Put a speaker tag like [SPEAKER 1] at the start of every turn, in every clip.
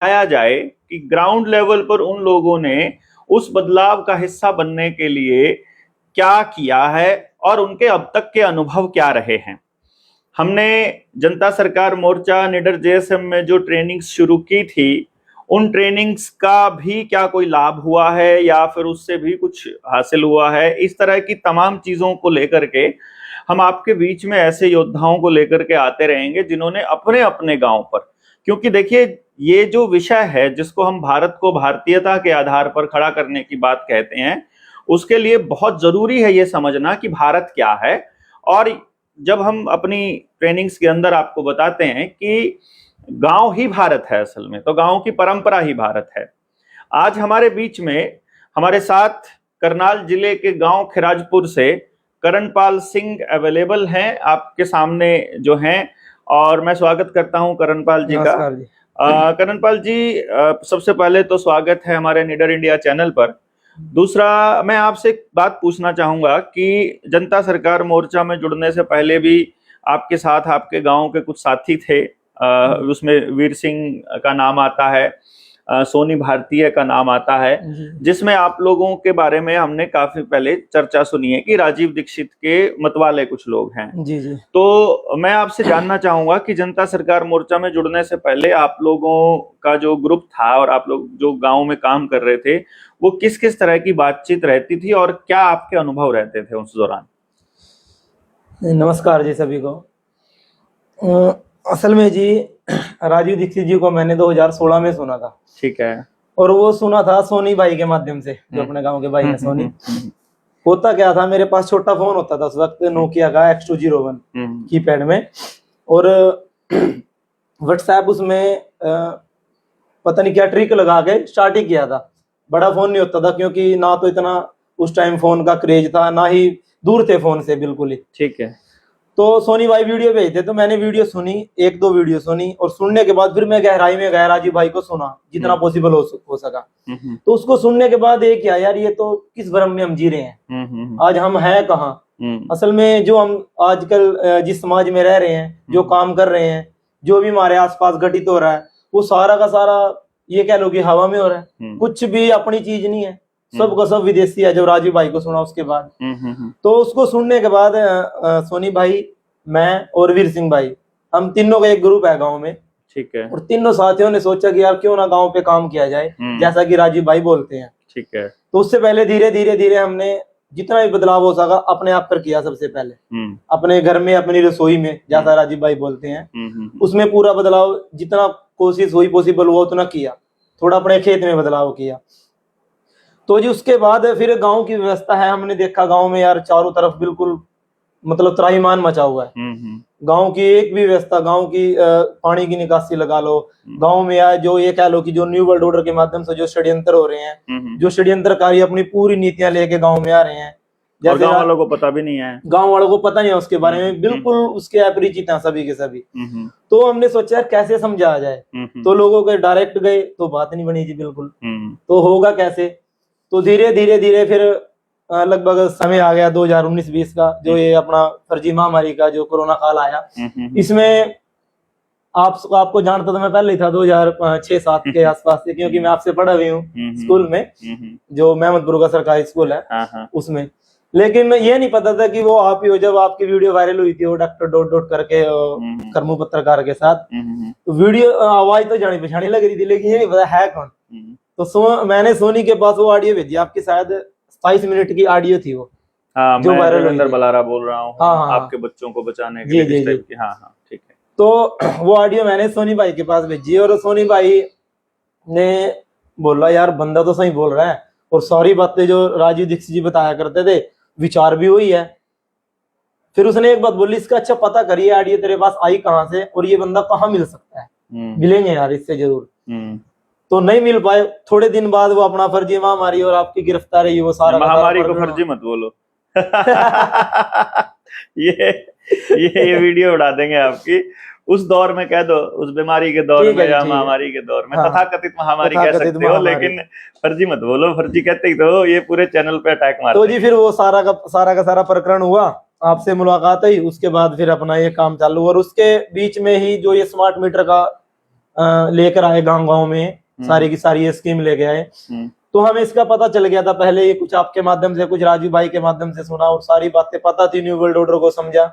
[SPEAKER 1] बताया जाए कि ग्राउंड लेवल पर उन लोगों ने उस बदलाव का हिस्सा बनने के लिए क्या किया है और उनके अब तक के अनुभव क्या रहे हैं। हमने जनता सरकार मोर्चा निडर जेएसएम में जो ट्रेनिंग्स शुरू की थी, उन ट्रेनिंग्स का भी क्या कोई लाभ हुआ है या फिर उससे भी कुछ हासिल हुआ है, इस तरह की तमाम चीजों को लेकर के हम आपके बीच में ऐसे योद्धाओं को लेकर के आते रहेंगे जिन्होंने अपने अपने गांव पर, क्योंकि देखिए ये जो विषय है जिसको हम भारत को भारतीयता के आधार पर खड़ा करने की बात कहते हैं, उसके लिए बहुत जरूरी है ये समझना कि भारत क्या है। और जब हम अपनी ट्रेनिंग्स के अंदर आपको बताते हैं कि गांव ही भारत है, असल में तो गांव की परंपरा ही भारत है। आज हमारे बीच में हमारे साथ करनाल जिले के गांव खिराजपुर से करणपाल सिंह अवेलेबल हैं आपके सामने जो हैं, और मैं स्वागत करता हूं करणपाल जी का। करणपाल जी, सबसे पहले तो स्वागत है हमारे निडर इंडिया चैनल पर। दूसरा, मैं आपसे एक बात पूछना चाहूंगा कि जनता सरकार मोर्चा में जुड़ने से पहले भी आपके साथ आपके गांव के कुछ साथी थे, उसमें वीर सिंह का नाम आता है, सोनी भारतीय का नाम आता है, जिसमें आप लोगों के बारे में हमने काफी पहले चर्चा सुनी है कि राजीव दीक्षित के मतवाले कुछ लोग हैं।
[SPEAKER 2] जी जी।
[SPEAKER 1] तो मैं आपसे जानना चाहूंगा कि जनता सरकार मोर्चा में जुड़ने से पहले आप लोगों का जो ग्रुप था और आप लोग जो गांव में काम कर रहे थे, वो किस किस तरह की बातचीत रहती थी और क्या आपके अनुभव रहते थे उस दौरान?
[SPEAKER 2] नमस्कार जी सभी को। असल में जी राजीव दीक्षित जी को मैंने 2016 में सुना था।
[SPEAKER 1] ठीक है।
[SPEAKER 2] और वो सुना था सोनी भाई के माध्यम से, जो अपने गांव के भाई हैं सोनी। होता क्या था, मेरे पास छोटा फोन होता था उस वक्त, नोकिया का X201 कीपैड में, और व्हाट्सएप उसमें पता नहीं क्या ट्रिक लगा के स्टार्ट ही किया था। बड़ा फोन नहीं होता था क्योंकि ना तो इतना उस टाइम फोन का क्रेज था, ना ही दूर थे फोन से बिल्कुल ही।
[SPEAKER 1] ठीक है।
[SPEAKER 2] तो सोनी भाई वीडियो भेजते, तो मैंने वीडियो सुनी, एक दो वीडियो सुनी, और सुनने के बाद फिर मैं गहराई में गया, राजीव भाई को सुना जितना पॉसिबल हो सका। तो उसको सुनने के बाद एक क्या यार, ये तो किस भ्रम में हम जी रहे हैं, आज हम हैं कहाँ। असल में जो हम आजकल जिस समाज में रह रहे हैं, जो काम कर रहे हैं, जो भी हमारे आसपास घटित हो रहा है, वो सारा का सारा ये कह लो कि हवा में हो रहा है। कुछ भी अपनी चीज नहीं है, सब का सब विदेशी है। जब राजीव भाई को सुना उसके बाद, तो उसको सुनने के बाद सोनी भाई, मैं और वीर सिंह भाई, हम तीनों का एक ग्रुप है गांव में।
[SPEAKER 1] ठीक है।
[SPEAKER 2] और तीनों साथियों ने सोचा कि यार क्यों ना गांव पे काम किया जाए, जैसा कि राजीव भाई बोलते हैं।
[SPEAKER 1] ठीक है।
[SPEAKER 2] तो उससे पहले धीरे धीरे धीरे हमने जितना भी बदलाव हो सका अपने आप पर किया। सबसे पहले अपने घर में, अपनी रसोई में, जैसा राजीव भाई बोलते हैं, उसमें पूरा बदलाव जितना कोशिश हुई पॉसिबल हुआ उतना किया। थोड़ा अपने खेत में बदलाव किया। तो जी उसके बाद फिर गांव की व्यवस्था है, हमने देखा गांव में यार चारों तरफ बिल्कुल मतलब त्राहिमाम मचा हुआ है। गांव की एक भी व्यवस्था, गांव की पानी की निकासी लगा लो, गांव में यार जो ये कह लो कि जो न्यू वर्ल्ड ऑर्डर के माध्यम से जो षड्यंत्र हो रहे हैं, जो षड्यंत्रकारी अपनी पूरी नीतियां लेके गांव में आ रहे हैं,
[SPEAKER 1] जैसे गांव वालों को पता भी नहीं है,
[SPEAKER 2] गांव वालों को पता नहीं है उसके बारे में, बिल्कुल उसके अपरिचित हैं सभी के सभी। तो हमने सोचा यार कैसे समझाया जाए। तो लोगों के डायरेक्ट गए तो बात नहीं बनी जी बिल्कुल। तो होगा कैसे, तो धीरे धीरे धीरे फिर लगभग समय आ गया 2019-20 का, जो ये अपना फर्जी महामारी का जो कोरोना काल आया। इसमें आपको जानता तो मैं पहले ही था 2006-07 के आसपास से, क्योंकि मैं आपसे पढ़ा हुई हूँ स्कूल में, जो महमदपुर का सरकारी स्कूल है उसमें। लेकिन ये नहीं पता था कि वो आप ही हो। जब आपकी वीडियो वायरल हुई थी वो डॉक्टर डॉट डॉट करके कर्मू पत्रकार के साथ, तो वीडियो आवाज तो जानी पहचानी लग रही थी, लेकिन ये नहीं पता है कौन। तो मैंने सोनी के पास वो ऑडियो भेजी, आपकी शायद 27 मिनट की ऑडियो थी वो।
[SPEAKER 1] हाँ, जो वायरल अंदर बलारा बोल रहा हूँ। हाँ, आपके बच्चों को बचाने के लिए इस टाइप की। हाँ हाँ, ठीक है।
[SPEAKER 2] तो वो ऑडियो मैंने सोनी भाई के पास भेजी, और सोनी भाई ने बोला यार बंदा तो सही बोल रहा है, और सारी बातें जो राजीव दीक्षित जी बताया करते थे विचार भी हुई है। फिर उसने एक बात बोली, इसका अच्छा पता करिए ऑडियो तेरे पास आई कहाँ से, और ये बंदा कहाँ मिल सकता है, मिलेंगे यार इससे जरूर। तो नहीं मिल पाए। थोड़े दिन बाद वो अपना फर्जी महामारी और आपकी गिरफ्तारी, वो सारा
[SPEAKER 1] महामारी को फर्जी मत बोलो। ये वीडियो उड़ा देंगे आपकी। उस दौर में कह दो, उस बीमारी के दौर में या महामारी के दौर में, तथाकथित महामारी कह सकते हो, लेकिन फर्जी मत बोलो। फर्जी कहते ही तो ये पूरे चैनल पे अटैक मारते।
[SPEAKER 2] तो जी फिर वो सारा का सारा प्रकरण हुआ, आपसे मुलाकात हुई, उसके बाद फिर अपना ये काम चालू। और उसके बीच में ही जो ये स्मार्ट मीटर का लेकर आए गांव गांव में, सारी की सारी ये स्कीम लेके आए। तो हमें इसका पता चल गया था पहले, ये कुछ आपके माध्यम से, कुछ राजू भाई के माध्यम से सुना और सारी बातें पता थी, न्यू वर्ल्ड ऑर्डर को समझा।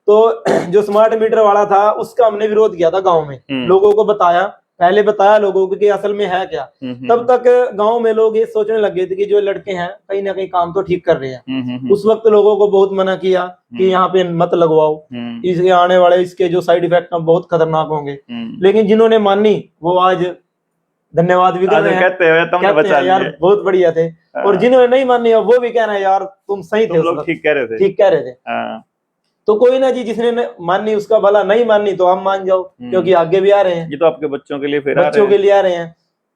[SPEAKER 2] तो जो स्मार्ट मीटर वाला था उसका हमने विरोध किया था गांव में, लोगों को बताया, पहले बताया लोगों को कि असल में है क्या। तब तक गांव में लोग ये सोचने लग गए थे कि जो लड़के हैं कहीं ना कहीं काम तो ठीक कर रहे हैं। उस वक्त लोगों को बहुत मना किया कि यहाँ पे मत लगवाओ, इसके आने वाले इसके जो साइड इफेक्ट हैं बहुत खतरनाक होंगे। लेकिन जिन्होंने मानी वो आज धन्यवाद भी कर रहे हैं, कहते हैं यार बहुत बढ़िया थे। और जिन्होंने नहीं मानी वो भी कह रहे हैं यार तुम सही थे,
[SPEAKER 1] ठीक कह रहे थे,
[SPEAKER 2] ठीक कह रहे थे। तो कोई ना जी, जिसने मानी उसका भला, नहीं मानी तो आप मान जाओ, क्योंकि आगे भी आ रहे हैं।
[SPEAKER 1] ये तो आपके बच्चों के लिए फिर
[SPEAKER 2] बच्चों के लिए आ रहे हैं।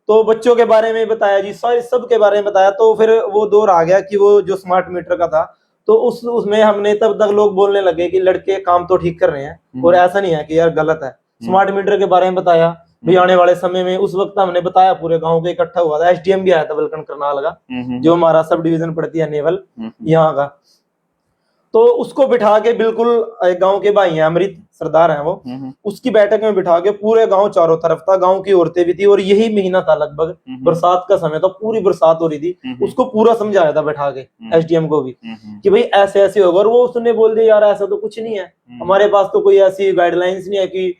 [SPEAKER 2] तो बच्चों के बारे में बताया जी, सब के बारे में बताया। तो फिर वो दौर आ गया कि वो जो स्मार्ट मीटर का था, तो उसमें हमने तब तक लोग बोलने लगे कि लड़के काम तो ठीक कर रहे हैं और ऐसा नहीं है कि यार गलत है। स्मार्ट मीटर के बारे में बताया भी आने वाले समय में, उस वक्त हमने बताया, पूरे गांव के इकट्ठा हुआ था, एसडीएम भी आया था बलकन करनाल का, जो हमारा सब डिवीजन पड़ती है नेवल यहाँ का। तो उसको बिठा के, बिल्कुल गांव के भाई हैं, अमृत सरदार हैं वो, उसकी बैठक में बिठा के पूरे गांव चारों तरफ था, गांव की औरतें भी थी, और यही महीना था लगभग, बरसात का समय था, पूरी बरसात हो रही थी। उसको पूरा समझाया था बैठा के, एसडीएम को भी, कि भाई ऐसे ऐसे होगा। और वो उसने बोल दिया यार ऐसा तो कुछ नहीं है, हमारे पास तो कोई ऐसी गाइडलाइंस नहीं है कि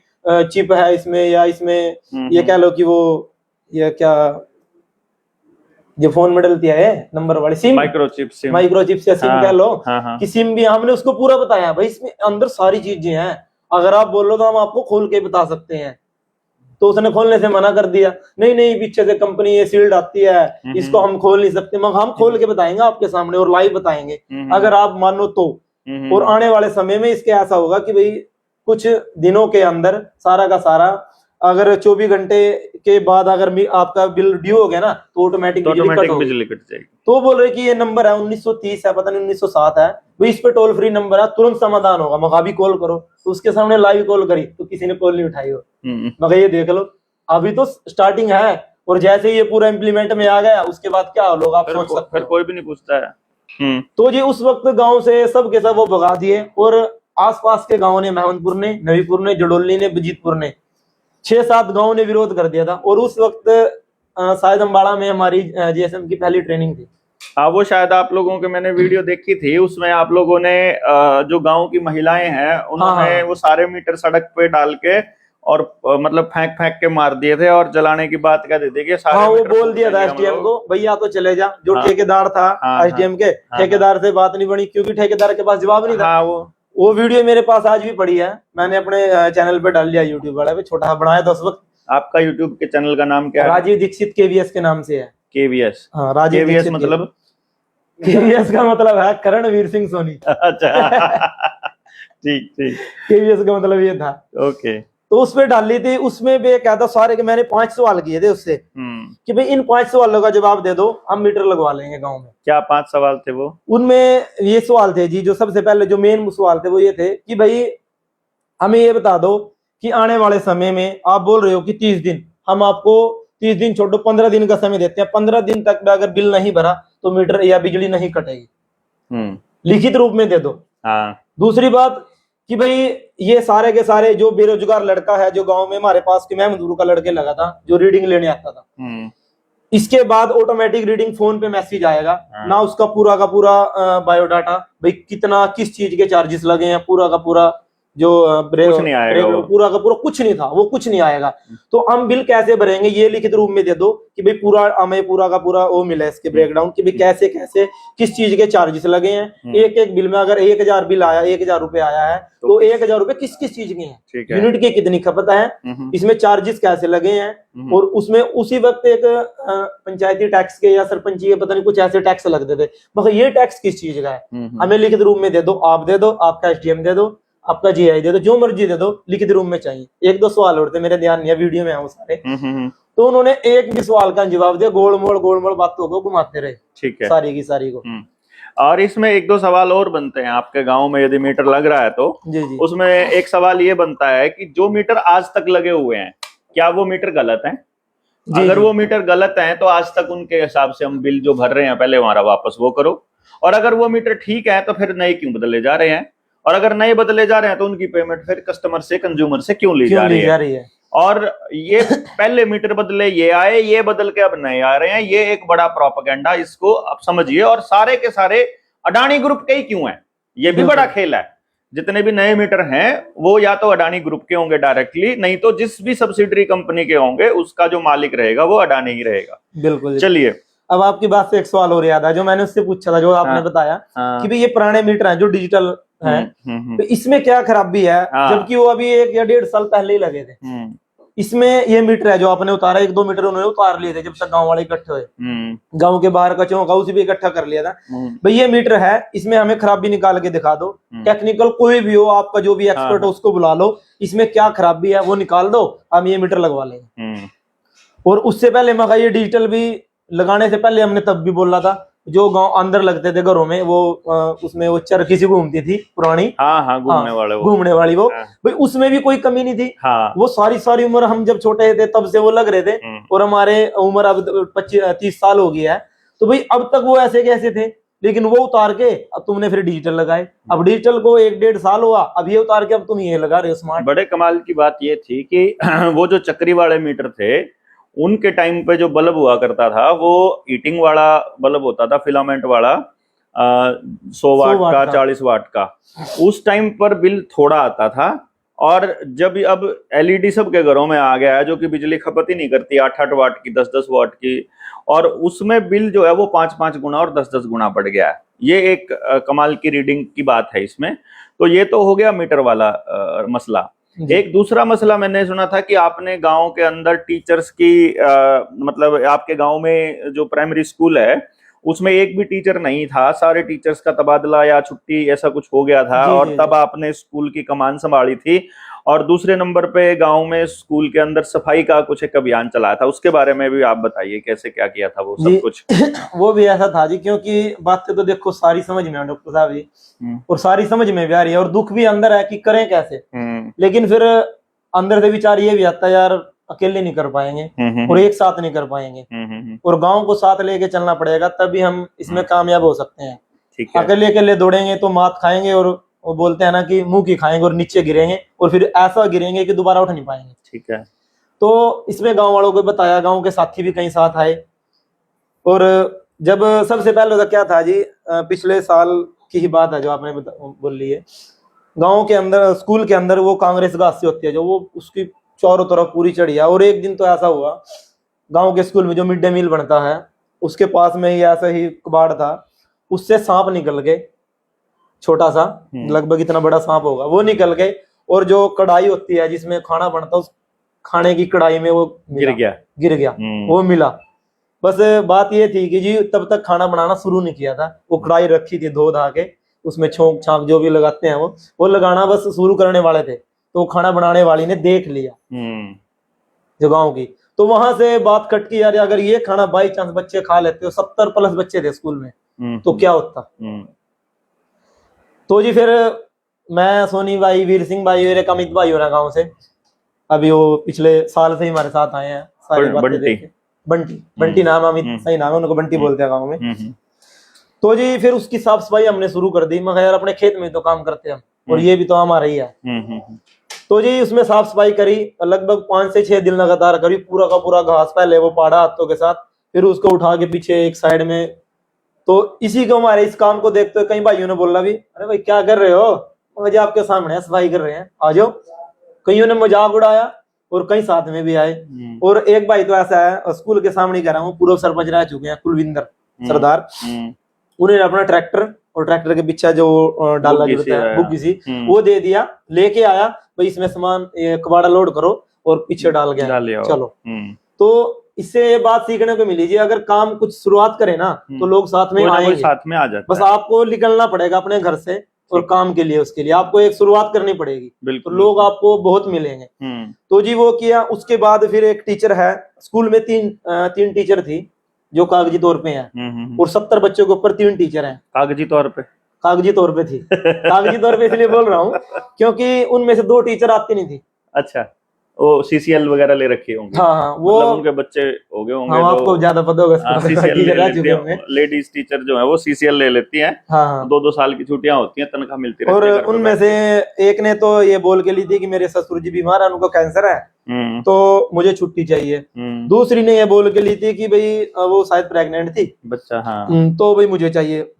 [SPEAKER 2] चिप है इसमें, या इसमें ये कह लो कि वो ये क्या जो फोन में डलती है नंबर वाली सिम, माइक्रोचिप से सिम कह लो, कि सिम भी। हमने उसको पूरा बताया भाई इसमें अंदर सारी चीजें हैं, अगर आप बोलो तो हम आपको खोल के बता सकते हैं। तो उसने खोलने से मना कर दिया, नहीं पीछे से कंपनी ये सील्ड आती है, इसको हम खोल नहीं सकते। मगर हम खोल के बताएंगे आपके सामने और लाइव बताएंगे, अगर आप मानो तो। और आने वाले समय में इसके ऐसा होगा कि भाई कुछ दिनों के अंदर सारा का सारा, अगर 24 घंटे के बाद अगर आपका बिल ड्यू हो गया ना, तो ऑटोमेटिक बिजली कट जाएगी। तो बोल रहे कि ये नंबर है 1930 है, पता नहीं 1907 है, वो इस पे टोल फ्री नंबर है, तुरंत समाधान होगा, मगर अभी कॉल करो। तो उसके सामने लाइव कॉल करी तो किसी ने कॉल नहीं उठाई हो, मगर ये देख लो अभी तो स्टार्टिंग है, और जैसे ये पूरा इम्प्लीमेंट में आ गया उसके बाद क्या लोग आप सोच सकते, फिर कोई भी नहीं पूछता है। तो जी उस वक्त गाँव से सब के सब वो भगा दिए, और आसपास के गाँव ने, महमदपुर ने, नवीपुर ने, जडोली ने, बजीतपुर ने, 6-7 गांवों ने विरोध कर दिया था। और उस वक्त शायद अम्बाड़ा में हमारी जीएसएम की पहली ट्रेनिंग थी।
[SPEAKER 1] हाँ, वो शायद आप लोगों के मैंने वीडियो देखी थी, उसमें आप लोगों ने जो गांव की महिलाएं हैं उन्होंने वो सारे मीटर सड़क पे डाल के और मतलब फेंक के मार दिए थे, और जलाने की बात कहते थे कि सारे
[SPEAKER 2] वो बोल दिया था एसडीएम को, भैया तो चले जा। जो ठेकेदार था एसडीएम के, ठेकेदार से बात नहीं बनी, क्योंकि ठेकेदार के पास जवाब नहीं था। वो वीडियो मेरे पास आज भी पड़ी है, मैंने अपने चैनल पे डाल दिया, यूट्यूब वाले पे छोटा बनाया था उस वक्त।
[SPEAKER 1] आपका यूट्यूब के चैनल का नाम क्या है?
[SPEAKER 2] राजीव दीक्षित केवीएस के नाम से है।
[SPEAKER 1] केवीएस?
[SPEAKER 2] हाँ, राजीव
[SPEAKER 1] केवीएस मतलब?
[SPEAKER 2] केवीएस का मतलब है करणवीर सिंह सोनी।
[SPEAKER 1] अच्छा ठीक।
[SPEAKER 2] केवीएस का मतलब ये था।
[SPEAKER 1] ओके।
[SPEAKER 2] तो उसपे डाली थी, उसमें भी क्या था, सारे के मैंने 5 सवाल किए थे उससे, कि भाई इन 5 सवालों का जवाब दे दो, हम मीटर लगवा लेंगे गांव में।
[SPEAKER 1] क्या 5 सवाल थे वो?
[SPEAKER 2] उनमें ये सवाल थे जी, जो सबसे पहले जो मेन सवाल थे वो ये थे कि भाई हमें ये बता दो कि आने वाले समय में आप बोल रहे हो कि 30 दिन, हम आपको 30 दिन छोड़ो 15 दिन का समय देते हैं, 15 दिन तक में अगर बिल नहीं भरा तो मीटर या बिजली नहीं कटेगी, लिखित रूप में दे दो। दूसरी बात कि भाई ये सारे के सारे जो बेरोजगार लड़का है, जो गांव में हमारे पास के महमदूर का लड़के लगा था, जो रीडिंग लेने आता था, इसके बाद ऑटोमेटिक रीडिंग फोन पे मैसेज आएगा ना, उसका पूरा का पूरा बायोडाटा, भाई कितना किस चीज के चार्जेस लगे हैं, पूरा का पूरा जो
[SPEAKER 1] कुछ नहीं आएगा,
[SPEAKER 2] पूरा का पूरा कुछ नहीं था, वो कुछ नहीं आएगा। तो हम बिल कैसे भरेंगे, ये लिखित रूप में दे दो कि भाई पूरा हमें पूरा का पूरा वो मिला इसके ब्रेकडाउन, कि भाई कैसे कैसे किस चीज के चार्जेस लगे हैं। एक बिल में अगर 1000 बिल आया, 1000 रुपए आया है, तो 1000 रुपए किस किस चीज के हैं, यूनिट की कितनी खपत है, इसमें चार्जेस कैसे लगे हैं। और उसमें उसी वक्त एक पंचायती टैक्स के या सरपंची के पता नहीं कुछ ऐसे टैक्स लगते थे, मगर ये टैक्स किस चीज का है, हमें लिखित रूप में दे दो, आप दे दो, आपका एसडीएम दे दो, आपका जीआई दे दो, जो मर्जी दे दो, लिखित रूप में चाहिए। 1-2 सवाल और थे, मेरे ध्यान नहीं है, वीडियो में है वो सारे। तो उन्होंने एक भी सवाल का जवाब दिया, गोल मोड़ बातों को घुमाते रहे, ठीक है, सारी की सारी को।
[SPEAKER 1] और इसमें 1-2 सवाल और बनते हैं आपके गांव में, यदि मीटर लग रहा है तो
[SPEAKER 2] जी।
[SPEAKER 1] उसमें एक सवाल ये बनता है कि जो मीटर आज तक लगे हुए हैं, क्या वो मीटर गलत हैं? अगर वो मीटर गलत हैं तो आज तक उनके हिसाब से हम बिल जो भर रहे हैं पहले हमारा वापस वो करो, और अगर वो मीटर ठीक है तो फिर नए क्यों बदले जा रहे हैं, और अगर नए बदले जा रहे हैं तो उनकी पेमेंट फिर कस्टमर से, कंज्यूमर से क्यों ली जा रही है? और ये पहले मीटर बदले, ये आए, ये बदल के अब नए आ रहे हैं। ये एक बड़ा प्रोपेगेंडा, इसको आप समझिए। और सारे के सारे अडानी ग्रुप के ही क्यों हैं, ये भी बड़ा खेल है। जितने भी नए मीटर हैं वो या तो अडानी ग्रुप के होंगे डायरेक्टली, नहीं तो जिस भी सब्सिडरी कंपनी के होंगे उसका जो मालिक रहेगा वो अडानी ही रहेगा।
[SPEAKER 2] बिल्कुल।
[SPEAKER 1] चलिए,
[SPEAKER 2] अब आपकी बात से एक सवाल और याद है जो मैंने उससे पूछा था, जो आपने बताया कि भाई ये पुराने मीटर हैं जो डिजिटल हैं, तो इसमें क्या खराबी है, जबकि वो अभी 1 या 1.5 साल पहले ही लगे थे। इसमें ये मीटर है जो आपने उतारा, 1-2 मीटर उन्होंने उतार लिए थे जब तक गांव वाले इकट्ठे हुए, गांव के बाहर का चौक उसे भी इकट्ठा कर लिया था। भाई ये मीटर है, इसमें हमें खराबी निकाल के दिखा दो। टेक्निकल कोई भी हो, आपका जो भी एक्सपर्ट हो उसको बुला लो, इसमें क्या खराबी है वो निकाल दो, हम ये मीटर लगवा लेंगे। और उससे पहले मैं ये डिजिटल भी लगाने से पहले हमने तब भी बोला था, जो गांव अंदर लगते थे घरों में, वो उसमें वो चरखी सी घूमती थी पुरानी, घूमने वाली वो, भाई उसमें भी कोई कमी नहीं थी। वो सारी उम्र हम जब छोटे थे तब से वो लग रहे थे, और हमारे उम्र अब 25-30 साल हो गई है, तो भाई अब तक वो ऐसे कैसे थे। लेकिन वो उतार के अब तुमने फिर डिजिटल लगाए, अब डिजिटल को 1-1.5 साल हुआ, अब ये उतार के अब तुम ये लगा रहे हो स्मार्ट।
[SPEAKER 1] बड़े कमाल की बात ये थी कि वो जो चक्री वाले मीटर थे उनके टाइम पे जो बल्ब हुआ करता था वो हीटिंग वाला बल्ब होता था, फिलामेंट वाला, 100 वाट का, 40 वाट का। उस टाइम पर बिल थोड़ा आता था। और जब अब एलईडी सबके घरों में आ गया है, जो कि बिजली खपत ही नहीं करती, 8-8 वाट की, 10-10 वाट की, और उसमें बिल जो है वो 5-5 गुना और 10-10 गुना बढ़ गया है। ये एक कमाल की रीडिंग की बात है इसमें। तो ये तो हो गया मीटर वाला मसला। एक दूसरा मसला मैंने सुना था कि आपने गांव के अंदर टीचर्स की मतलब आपके गांव में जो प्राइमरी स्कूल है उसमें एक भी टीचर नहीं था, सारे टीचर्स का तबादला या छुट्टी ऐसा कुछ हो गया था, और तब आपने स्कूल की कमान संभाली थी। और दूसरे नंबर पे गांव में स्कूल के अंदर सफाई का कुछ एक अभियान चलाया था, उसके बारे में भी आप बताइए कैसे क्या किया था वो सब कुछ।
[SPEAKER 2] वो भी ऐसा था जी, क्योंकि बातें तो देखो सारी समझ में है डॉक्टर साहब जी, और सारी समझ में भी आ रही है, और दुख भी अंदर है कि करें कैसे। लेकिन फिर अंदर से विचार ये भी आता है, यार अकेले नहीं कर पाएंगे और एक साथ नहीं कर पाएंगे, और गांव को साथ लेके चलना पड़ेगा, तभी हम इसमें कामयाब हो सकते हैं। अकेले दौड़ेंगे तो मात खाएंगे, और वो बोलते हैं ना कि मुंह की खाएंगे और नीचे गिरेंगे, और फिर ऐसा गिरेंगे कि दोबारा उठ नहीं पाएंगे।
[SPEAKER 1] ठीक है।
[SPEAKER 2] तो इसमें गांव वालों को बताया, गांव के साथी भी कहीं साथ आए। और जब सबसे पहले तो क्या था जी, पिछले साल की ही बात है जो आपने बोल ली है, गांव के अंदर स्कूल के अंदर वो कांग्रेस घास होती है जो वो उसकी चारों तरफ पूरी चढ़ी है। और एक दिन तो ऐसा हुआ, गांव के स्कूल में जो मिड डे मील बनता है उसके पास में ही ऐसा ही कबाड़ था, उससे सांप निकल गए, छोटा सा, लगभग इतना बड़ा सांप होगा, वो निकल गए। और जो कढ़ाई होती है जिसमें खाना बनता है, उस खाने की कढ़ाई में वो गिर गया वो मिला। बस बात ये थी कि जी तब तक खाना बनाना शुरू नहीं किया था, वो कढ़ाई रखी थी धो धा के, उसमें छोंक छांक जो भी लगाते हैं वो लगाना बस शुरू करने वाले थे, तो खाना बनाने वाली ने देख लिया जो गांव की। तो वहां से बात कट की, यार अगर ये खाना बाई चांस बच्चे खा लेते हो, 70+ बच्चे थे स्कूल में, तो क्या होता। तो जी फिर मैं, सोनी भाई, वीर सिंह भाई और एक अमित भाई हो रहा गाँव से, अभी वो पिछले साल से ही हमारे साथ आए हैं। सारी बंटी नाम, अमित सही नाम है, उनको बंटी बोलते हैं गाँव में। तो जी फिर उसकी साफ सफाई हमने शुरू कर दी, मगर यार अपने खेत में तो काम करते हैं और ये भी तो हमारा ही है। तो जी उसमें साफ सफाई करी, लगभग 5 से 6 दिन लगातार करी, पूरा का पूरा घास पहले वो पाड़ा हाथों के साथ, फिर उसको उठा के पीछे एक साइड में। तो इसी को हमारे इस काम को देखते हुए कई भाइयों ने बोला भी, अरे भाई क्या कर रहे हो, मुझे आपके सामने सफाई कर रहे हैं, आ जाओ। कईयों ने मजाक उड़ाया और कई साथ में भी आए। और एक भाई तो ऐसा है, स्कूल के सामने कह रहा हूँ, पूर्व सरपंच रह चुके हैं, कुलविंदर सरदार, उन्हें अपना ट्रैक्टर और ट्रैक्टर के पीछे जो डाला गिरता है बुग्गी सी, वो दे दिया, लेके आया, भाई इसमें सामान कबाड़ा लोड करो और पीछे डाल गया, चलो। तो इससे ये बात सीखने को मिली जी, अगर काम कुछ शुरुआत करें ना तो लोग साथ में आएंगे,
[SPEAKER 1] साथ में आ जाते हैं।
[SPEAKER 2] बस आपको निकलना पड़ेगा अपने घर से, और काम के लिए, उसके लिए आपको एक शुरुआत करनी पड़ेगी, तो लोग आपको बहुत मिलेंगे। तो जी वो किया। उसके बाद फिर एक टीचर है स्कूल में, तीन टीचर थी जो कागजी तौर पे हैं, और 70 बच्चों के ऊपर 3 टीचर हैं।
[SPEAKER 1] कागजी तौर पे
[SPEAKER 2] थी कागजी तौर पे इसलिए बोल रहा हूँ क्योंकि उनमें से 2 टीचर आती नहीं थी।
[SPEAKER 1] अच्छा, वो CCL वगैरह ले रखे होंगे।
[SPEAKER 2] हाँ हाँ, वो
[SPEAKER 1] मतलब उनके बच्चे हो गए होंगे।
[SPEAKER 2] हाँ, आपको ज्यादा पता होगा
[SPEAKER 1] CCL ले लेती
[SPEAKER 2] होंगे।
[SPEAKER 1] हैं, लेडीज टीचर जो है वो CCL ले लेती हैं।
[SPEAKER 2] हाँ हाँ,
[SPEAKER 1] 2-2 साल की छुट्टियां होती हैं, तनख्वाह मिलती रहती
[SPEAKER 2] और
[SPEAKER 1] है घर पे
[SPEAKER 2] उनमें
[SPEAKER 1] बैठ
[SPEAKER 2] से एक ने तो ये बोल के ली थी कि मेरे ससुर जी बीमार है, उनको कैंसर है,
[SPEAKER 1] के।
[SPEAKER 2] तो मुझे छुट्टी चाहिए। दूसरी ने ये बोल के ली थी कि भाई वो शायद प्रेग्नेंट थी,
[SPEAKER 1] बच्चा, हाँ।
[SPEAKER 2] तो भाई मुझे चाहिए।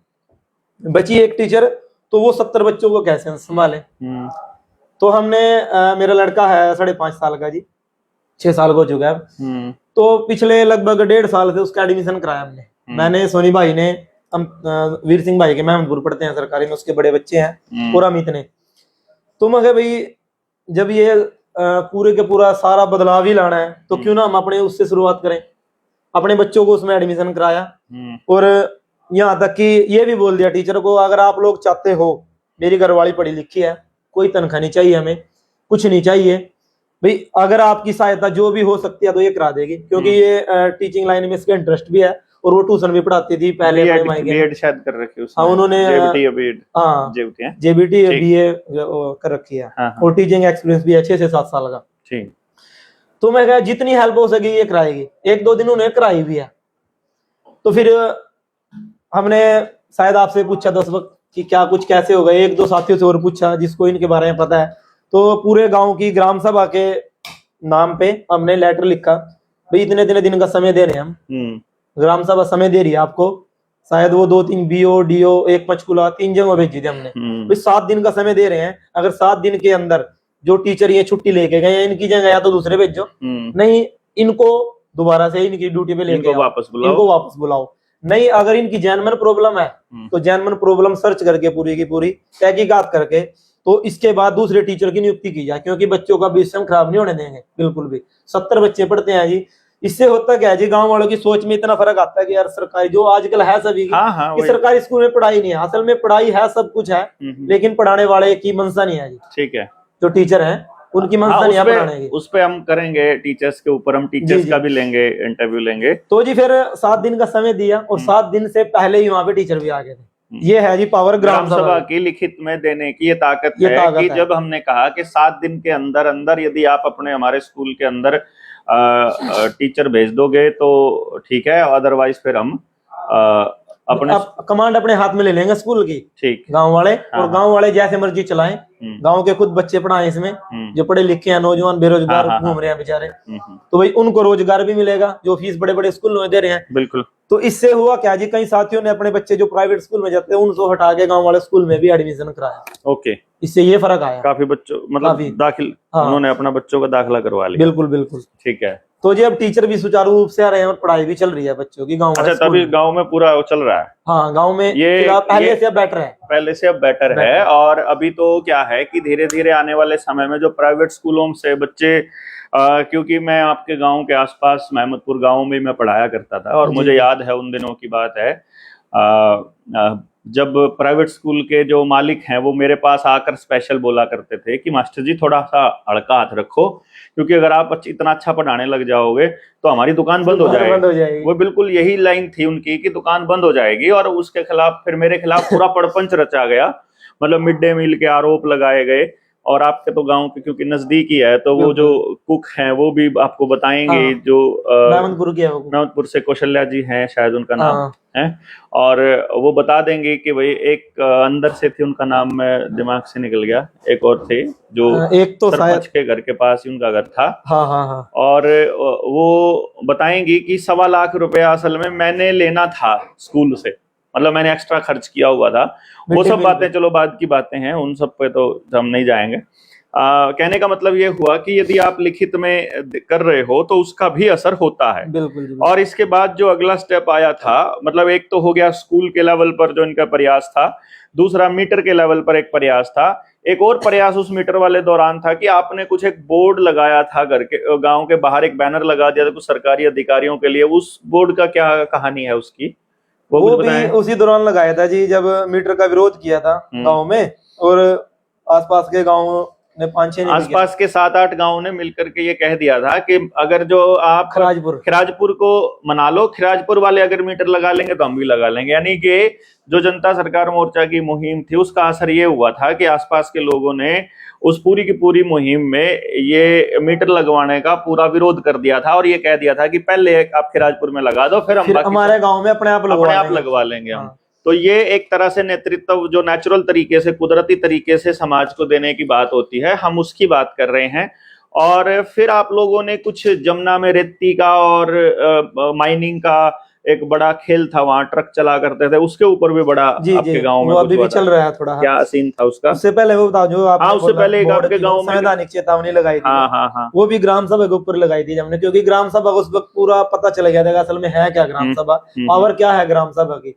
[SPEAKER 2] बची एक टीचर, तो वो 70 बच्चों को कैसे संभाले। तो हमने मेरा लड़का है 5.5 साल का जी, 6 साल को हो चुका है, तो पिछले लगभग 1.5 साल से उसका एडमिशन कराया हमने। मैंने, सोनी भाई ने, वीर सिंह भाई के महमदपुर पढ़ते हैं सरकारी में, उसके बड़े बच्चे हैं, और अमित ने। तो मैं भाई जब ये पूरे के पूरा सारा बदलाव ही लाना है, तो क्यों ना हम अपने उससे शुरुआत करें। अपने बच्चों को उसमें एडमिशन कराया, और यहाँ तक कि ये भी बोल दिया टीचर को, अगर आप लोग चाहते हो, मेरी घरवाली पढ़ी लिखी है, कोई तनख्वाह नहीं चाहिए हमें, कुछ नहीं चाहिए भाई, अगर आपकी सहायता जो भी हो सकती है तो ये करा देगी, क्योंकि ये टीचिंग लाइन में इसका इंटरेस्ट भी है, और वो ट्यूशन भी पढ़ाती थी पहले।
[SPEAKER 1] बीएड शायद कर रखी है उसने।
[SPEAKER 2] हाँ, उन्होंने
[SPEAKER 1] जेबीटी
[SPEAKER 2] BA कर रखी है,
[SPEAKER 1] हाँ।
[SPEAKER 2] और टीचिंग एक्सपीरियंस भी है 6 से 7 साल का।
[SPEAKER 1] ठीक।
[SPEAKER 2] तो मैं कहा जितनी हेल्प हो सकी ये कराएगी। 1-2 दिन उन्हें कराई भी है। तो फिर हमने शायद आपसे पूछा था उस वक्त कि क्या कुछ कैसे होगा, 1-2 साथियों से और पूछा जिसको इनके बारे में पता है, तो पूरे गांव की ग्राम सभा के नाम पे हमने लेटर लिखा, भाई इतने दिन का समय दे रहे हैं हम, ग्राम सभा समय दे रही है आपको। शायद वो 2-3 BO DO, 1 पंचकुला, 3 जगह भेजी थी हमने, भाई 7 दिन का समय दे रहे हैं, अगर 7 दिन के अंदर जो टीचर ये छुट्टी लेके गए इनकी जगह या तो दूसरे भेजो, नहीं इनको दोबारा से इनकी ड्यूटी पे लेके
[SPEAKER 1] इनको वापस बुलाओ।
[SPEAKER 2] नहीं, अगर इनकी जैनमन प्रॉब्लम है तो जैनमन प्रॉब्लम सर्च करके पूरी की पूरी तहकीकात करके, तो इसके बाद दूसरे टीचर की नियुक्ति की जाए, क्योंकि बच्चों का भी सिस्टम खराब नहीं होने देंगे बिल्कुल भी। 70 बच्चे पढ़ते हैं जी। इससे होता क्या है जी, गांव वालों की सोच में इतना फर्क आता है कि यार सरकारी जो आजकल है सभी की, कि सरकारी स्कूल में पढ़ाई नहीं है। असल में पढ़ाई है, सब कुछ है, लेकिन पढ़ाने वाले की मनसा नहीं है जी।
[SPEAKER 1] ठीक है,
[SPEAKER 2] जो टीचर है उनकी मनसा नहीं है पढ़ाने की।
[SPEAKER 1] उस पे हम करेंगे टीचर्स के ऊपर, हम टीचर्स का भी लेंगे, इंटरव्यू लेंगे।
[SPEAKER 2] तो जी फिर 7 दिन का समय दिया, और 7 दिन से पहले ही वहां पे टीचर भी आ गए थे। ये है जी पावर ग्राम सभा
[SPEAKER 1] की लिखित में देने की ये ताकत है कि जब हमने कहा कि 7 दिन के अंदर अंदर यदि आप अपने हमारे स्कूल के अंदर टीचर भेज दोगे तो ठीक है, अदरवाइज फिर हम अपने
[SPEAKER 2] कमांड अपने हाथ में ले लेंगे स्कूल की।
[SPEAKER 1] ठीक,
[SPEAKER 2] गांव वाले, और गांव वाले जैसे मर्जी चलाएं, गांव के खुद बच्चे पढ़ाएं इसमें, जो पढ़े लिखे हैं, नौजवान बेरोजगार घूम रहे हैं बेचारे, तो भाई उनको रोजगार भी मिलेगा, जो फीस बड़े बड़े स्कूल में दे रहे हैं।
[SPEAKER 1] बिल्कुल।
[SPEAKER 2] तो इससे हुआ क्या जी, कई साथियों ने अपने बच्चे जो प्राइवेट स्कूल में जाते हैं उनको हटा के गांव वाले स्कूल में भी एडमिशन कराया।
[SPEAKER 1] ओके,
[SPEAKER 2] इससे ये फर्क आया,
[SPEAKER 1] काफी बच्चों मतलब दाखिल, उन्होंने अपना बच्चों का दाखिला करवा लिया।
[SPEAKER 2] बिल्कुल बिल्कुल,
[SPEAKER 1] ठीक है।
[SPEAKER 2] तो जी अब टीचर भी सुचारू रूप से आ रहे हैं, और पढ़ाई भी चल रही है बच्चों की गाँव।
[SPEAKER 1] अच्छा, तभी गाँव में पूरा चल रहा है।
[SPEAKER 2] हाँ, गाँव में ये पहले से अब बेटर है,
[SPEAKER 1] पहले से अब बेटर है। और अभी तो क्या है कि धीरे धीरे आने वाले समय में जो प्राइवेट स्कूलों से बच्चे, क्योंकि मैं आपके गांव के आसपास महमदपुर गांव में मैं पढ़ाया करता था, और मुझे याद है उन दिनों की बात है, जब प्राइवेट स्कूल के जो मालिक हैं वो मेरे पास आकर स्पेशल बोला करते थे कि मास्टर जी थोड़ा सा हल्का हाथ रखो, क्योंकि अगर आप इतना अच्छा पढ़ाने लग जाओगे तो हमारी दुकान बंद हो जाएगी। वो बिल्कुल यही लाइन थी उनकी कि दुकान बंद हो जाएगी। और उसके खिलाफ फिर मेरे खिलाफ पूरा प्रपंच रचा गया, मतलब मिड डे मील के आरोप लगाए गए। और आपके तो गांव के क्योंकि नजदीक ही है, तो वो जो कुक हैं वो भी आपको बताएंगे। हाँ, जो महमदपुर से कौशल्या जी हैं शायद उनका नाम है, और वो बता देंगे कि भाई एक अंदर से थी, उनका नाम मैं दिमाग से निकल गया, एक और थे जो एक तो सरपंच के घर के पास ही उनका घर था। हाँ। और वो बताएंगी कि 1.25 लाख रुपया असल में मैंने लेना था स्कूल से, मतलब मैंने एक्स्ट्रा खर्च किया हुआ था। वो सब बातें चलो बाद की बातें हैं, उन सब पे तो हम नहीं जाएंगे। कहने का मतलब ये हुआ कि यदि आप लिखित में कर रहे हो तो उसका भी असर होता है। बिल्कुल। और इसके बाद जो अगला स्टेप आया था, मतलब एक तो हो गया स्कूल के लेवल पर जो इनका प्रयास था, दूसरा मीटर के लेवल पर एक प्रयास था, एक और प्रयास उस मीटर वाले दौरान था कि आपने कुछ एक बोर्ड लगाया था घर के गाँव के बाहर, एक बैनर लगा दिया था कुछ सरकारी अधिकारियों के लिए। उस बोर्ड का क्या कहानी है उसकी? वो भी उसी दौरान लगाया था जी, जब मीटर का विरोध किया था गांव में, और आसपास के गांव ने 5-6 आसपास के 7-8 गांव ने मिलकर के ये कह दिया था कि अगर जो आप खिराजपुर को मना लो, खिराजपुर वाले अगर मीटर लगा लेंगे तो हम भी लगा लेंगे। यानी कि जो जनता सरकार मोर्चा की मुहिम थी उसका असर ये हुआ था कि आसपास के लोगों ने उस पूरी की पूरी मुहिम में ये मीटर लगवाने का पूरा विरोध कर दिया था और ये कह दिया था कि पहले आप खिराजपुर में लगा दो, फिर हम
[SPEAKER 2] हमारे गांव में अपने आप
[SPEAKER 1] लगवा लेंगे हम। तो ये एक तरह से नेतृत्व जो नेचुरल तरीके से, कुदरती तरीके से समाज को देने की बात होती है, हम उसकी बात कर रहे हैं। और फिर आप लोगों ने कुछ जमुना में रेती का और माइनिंग का एक बड़ा खेल था, वहां ट्रक चला करते थे, उसके ऊपर भी बड़ा आपके गांव में
[SPEAKER 2] अभी भी चल रहा है थोड़ा।
[SPEAKER 1] क्या सीन था उसका?
[SPEAKER 2] उससे पहले वो बताओ जो आप,
[SPEAKER 1] उससे पहले एक आपके गांव में
[SPEAKER 2] संवैधानिक चेतावनी लगाई थी, वो भी ग्राम सभा के ऊपर लगाई थी हमने, क्योंकि ग्राम सभा को उस वक्त पूरा पता चल गया था असल में है क्या ग्राम सभा, पावर क्या है ग्राम सभा की,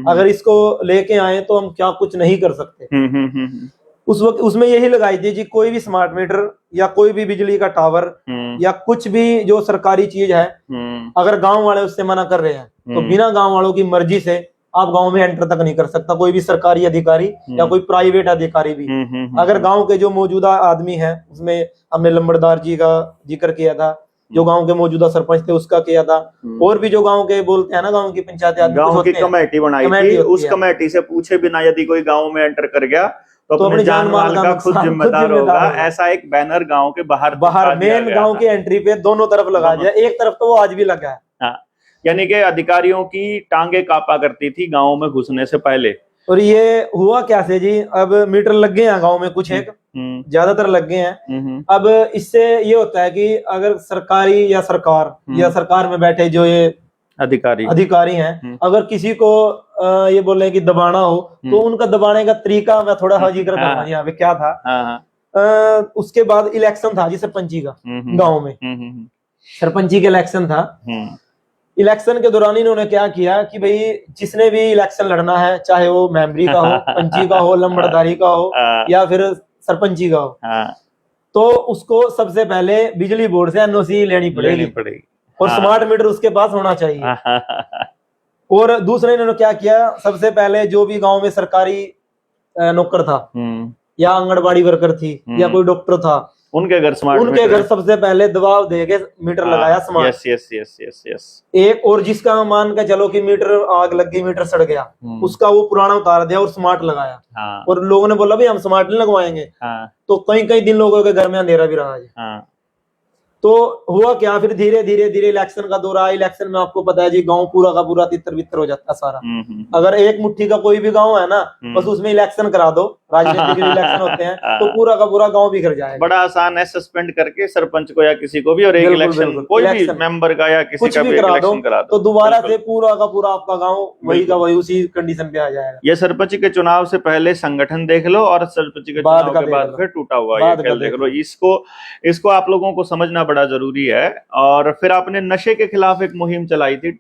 [SPEAKER 2] अगर इसको लेके आए तो हम क्या कुछ नहीं कर सकते। उस वक्त उसमें यही लगाई थी कि कोई भी स्मार्ट मीटर या कोई भी बिजली का टावर या कुछ भी जो सरकारी चीज है, अगर गांव वाले उससे मना कर रहे हैं तो बिना गांव वालों की मर्जी से आप गांव में एंटर तक नहीं कर सकता कोई भी सरकारी अधिकारी या कोई प्राइवेट अधिकारी भी। अगर गांव के जो मौजूदा आदमी है, उसमें हमने लंबड़दार जी का जिक्र किया था, जो गांव के मौजूदा सरपंच थे उसका किया था, और भी जो गांव के बोलते हैं ना, गांव की पंचायत
[SPEAKER 1] गांव की कमेटी बनाई थी, उस कमेटी से पूछे बिना यदि कोई गांव में एंटर कर गया तो अपने जान माल का खुद जिम्मेदार होगा, ऐसा एक बैनर गांव के बाहर
[SPEAKER 2] मेन गांव की एंट्री पे दोनों तरफ लगा दिया। एक तरफ तो वो आज भी लगा है।
[SPEAKER 1] हाँ, यानी कि अधिकारियों की टांगे कांपा करती थी गांव में घुसने से पहले।
[SPEAKER 2] और ये हुआ क्या से जी, अब मीटर लग गए हैं गांव में, कुछ एक ज्यादातर लग गए हैं। अब इससे ये होता है कि अगर सरकारी या सरकार में बैठे जो ये अधिकारी हैं, अगर किसी को ये बोले कि दबाना हो तो उनका दबाने का तरीका मैं थोड़ा सा जिक्र करना यहाँ पे क्या था। उसके बाद इलेक्शन था जी सरपंची का गांव में, सरपंची का इलेक्शन था। इलेक्शन के दौरान इन्होंने क्या किया कि भाई जिसने भी इलेक्शन लड़ना है, चाहे वो मेंबरी का हो, पंची का हो, लंबड़दारी का हो या फिर सरपंची का हो, तो उसको सबसे पहले बिजली बोर्ड से एनओसी लेनी पड़ेगी और स्मार्ट मीटर उसके पास होना चाहिए। और दूसरा इन्होंने क्या किया, सबसे पहले जो भी गांव में सरकारी नौकर था या आंगनबाड़ी वर्कर थी या कोई डॉक्टर था, उनके घर सबसे पहले दबाव देके मीटर लगाया स्मार्ट।
[SPEAKER 1] यस।
[SPEAKER 2] एक और जिसका मान के चलो कि मीटर आग लग गई, मीटर सड़ गया, उसका वो पुराना उतार दिया और स्मार्ट लगाया। और लोगों ने बोला भाई हम स्मार्ट नहीं लगवाएंगे, तो कई दिन लोगों के घर में अंधेरा भी रहा है। तो हुआ क्या, फिर धीरे धीरे इलेक्शन का दौर आया। इलेक्शन में आपको पता है जी, गांव पूरा का पूरा तितर बितर हो जाता है सारा। अगर एक मुट्ठी का कोई भी गांव है ना, बस उसमें इलेक्शन करा दो, राजनीतिक इलेक्शन होते हैं, तो पूरा का पूरा गांव बिखर जाएगा।
[SPEAKER 1] बड़ा आसान है, सस्पेंड करके सरपंच को या किसी को भी, और एक इलेक्शन कोई भी मेंबर का या किसी का भी इलेक्शन करा दो,
[SPEAKER 2] तो दोबारा से पूरा का पूरा आपका गाँव वही का वही उसी कंडीशन पे आ जाएगा।
[SPEAKER 1] ये सरपंच के चुनाव से पहले संगठन देख लो और सरपंच के चुनाव के बाद फिर टूटा हुआ ये खेल देख लो। इसको आप लोगों को समझना बड़ा जरूरी है। और फिर आपने नशे के खिलाफ एक मुहिम चलाई थी,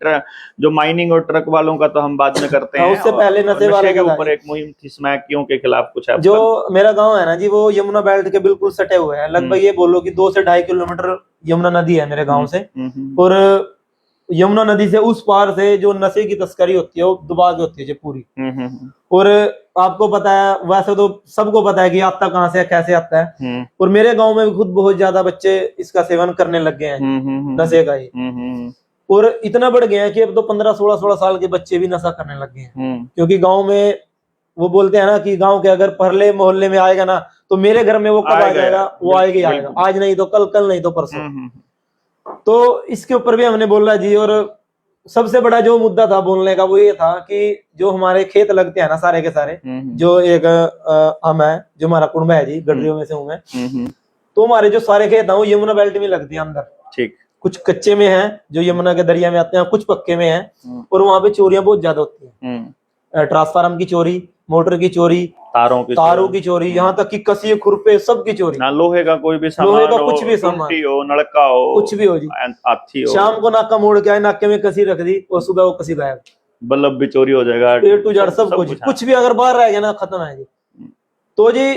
[SPEAKER 1] जो माइनिंग और ट्रक वालों का तो हम बाद में करते हैं,
[SPEAKER 2] उससे पहले नशे वाले
[SPEAKER 1] के ऊपर एक मुहिम थी, स्मैकियों के खिलाफ कुछ है।
[SPEAKER 2] जो मेरा गांव है ना जी, वो यमुना बेल्ट के बिल्कुल सटे हुए हैं, लगभग ये बोलो कि 2 से 2.5 किलोमीटर यमुना नदी है मेरे गांव से। और यमुना नदी से उस पार से जो नशे की तस्करी होती है वो दबा के होती है जी पूरी। और आपको पता है, वैसे तो सबको पता है कि आता कहाँ से कैसे आता है, और मेरे गांव में भी खुद बहुत ज्यादा बच्चे इसका सेवन करने लग गए हैं, नशे का ही। और इतना बढ़ गया है कि अब तो 15-16 साल के बच्चे भी नशा करने लग गए हैं। क्योंकि गांव में वो बोलते हैं ना कि गांव के अगर परले मोहल्ले में आएगा ना, तो मेरे घर में वो कब आ जाएगा, वो आएगा ही आएगा, आज नहीं तो कल नहीं तो परसों। तो इसके ऊपर भी हमने बोला जी। और सबसे बड़ा जो मुद्दा था बोलने का वो ये था कि जो हमारे खेत लगते हैं ना सारे के सारे, जो एक हम है, जो हमारा कुंबा है जी, गडरियों में से हूँ मैं, तो हमारे जो सारे खेत है वो यमुना बेल्ट में लगते हैं अंदर।
[SPEAKER 1] ठीक,
[SPEAKER 2] कुछ कच्चे में हैं जो यमुना के दरिया में आते हैं, कुछ पक्के में हैं। और वहां पे चोरियां बहुत ज्यादा होती हैं, ट्रांसफार्मर की चोरी, मोटर की चोरी, तारों की चोरी, यहाँ तक कि कसी खुरपे सब की चोरी।
[SPEAKER 1] ना लोहे का कोई भी सामान,
[SPEAKER 2] लोहे का कुछ भी सामान
[SPEAKER 1] हो, नलका हो,
[SPEAKER 2] कुछ भी हो जी,
[SPEAKER 1] हाथी हो,
[SPEAKER 2] शाम को नाका मोड़ के आए, नाके में कसी रख दी और सुबह वो कसी गायब,
[SPEAKER 1] बल्ब भी चोरी हो जाएगा,
[SPEAKER 2] A to Z सब कुछ भी अगर बाहर रह गया ना खत्म है जी। तो जी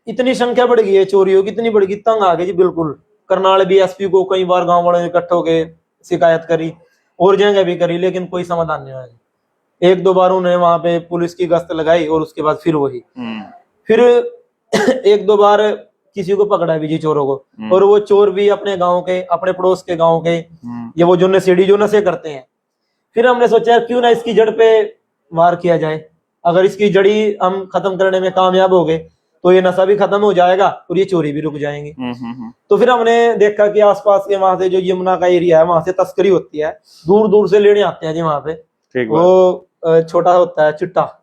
[SPEAKER 2] इतनी संख्या बढ़ गई है चोरियों की, इतनी बढ़ गई, तंग आ गई जी बिल्कुल। करनाल भी एसपी को कई बार गाँव वालों ने इकट्ठे होकर शिकायत करी और जगह भी करी, लेकिन कोई समाधान नहीं हुआ। 1-2 बार उन्हें वहां पे पुलिस की गश्त लगाई और उसके बाद फिर वही फिर 1-2 बार किसी को पकड़ा भी जी चोरों को। और वो चोर भी अपने गांव के, अपने पड़ोस के गांव के, ये वो जो नशे करते हैं। फिर हमने सोचा क्यों ना इसकी जड़ पे वार किया जाए, अगर इसकी जड़ी हम खत्म करने में कामयाब हो गए तो ये नशा भी खत्म हो जाएगा और ये चोरी भी रुक जाएंगी। तो फिर हमने देखा कि आसपास के वहां से जो यमुना का एरिया है वहां से तस्करी होती है, दूर दूर से लेने आते हैं जी वहां पे। वो छोटा होता है चिट्टा,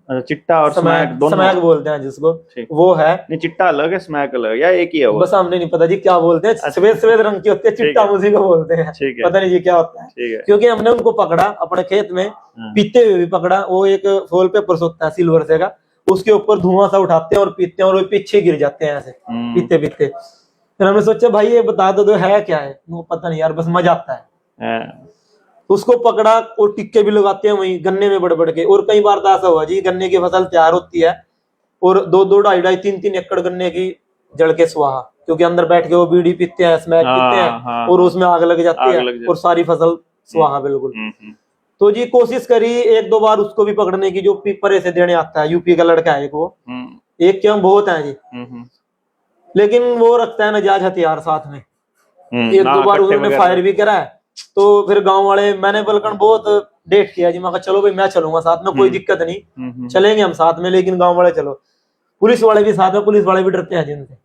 [SPEAKER 1] चिट्टा और स्मैक दोनों,
[SPEAKER 2] स्मैक बोलते हैं जिसको, वो है।
[SPEAKER 1] नहीं चिट्टा अलग है, स्मैक अलग, या एक ही है वो?
[SPEAKER 2] बस हमने नहीं पता जी क्या बोलते हैं, सफेद सफेद रंग की होती है, चिट्टा उसी को बोलते हैं, पता नहीं जी क्या होता है। क्योंकि हमने उनको पकड़ा अपने खेत में पीते हुए भी पकड़ा। वो एक फोल पेपर होता है सिल्वर से का, उसके ऊपर धुआं सा उठाते हैं और पीते हैं और वो पीछे गिर जाते हैं ऐसे पीते पीते। फिर हमने सोचा भाई ये बता दो तो है क्या है, वो पता नहीं यार बस मजा आता है। उसको पकड़ा और टिक्के भी लगाते हैं वहीं गन्ने में बढ़ बढ़ के। और कई बार तो ऐसा हुआ जी गन्ने की फसल तैयार होती है और 2-2, 2.5-2.5, 3-3 एकड़ गन्ने की जड़ के स्वाहा, क्योंकि अंदर बैठ के वो बीड़ी पीते हैं, स्मैक पीते हैं और उसमें आग लग जाती है और सारी फसल स्वाहा बिल्कुल। तो जी कोशिश करी 1-2 बार उसको भी पकड़ने की, जो पीपरे से देने आता है, यूपी का लड़का है एक, वो एक क्यों बहुत है जी, लेकिन वो रखता है नाजायज हथियार साथ में। 1-2 बार उन्होंने फायर भी करा है। तो फिर गांव वाले, मैंने बलकन बहुत डेट किया जी, मैं कहा चलो भाई मैं चलूंगा साथ में, कोई दिक्कत नहीं, चलेंगे हम साथ में, लेकिन गांव वाले चलो। पुलिस वाले भी साथ में, पुलिस वाले भी डरते हैं जिनसे,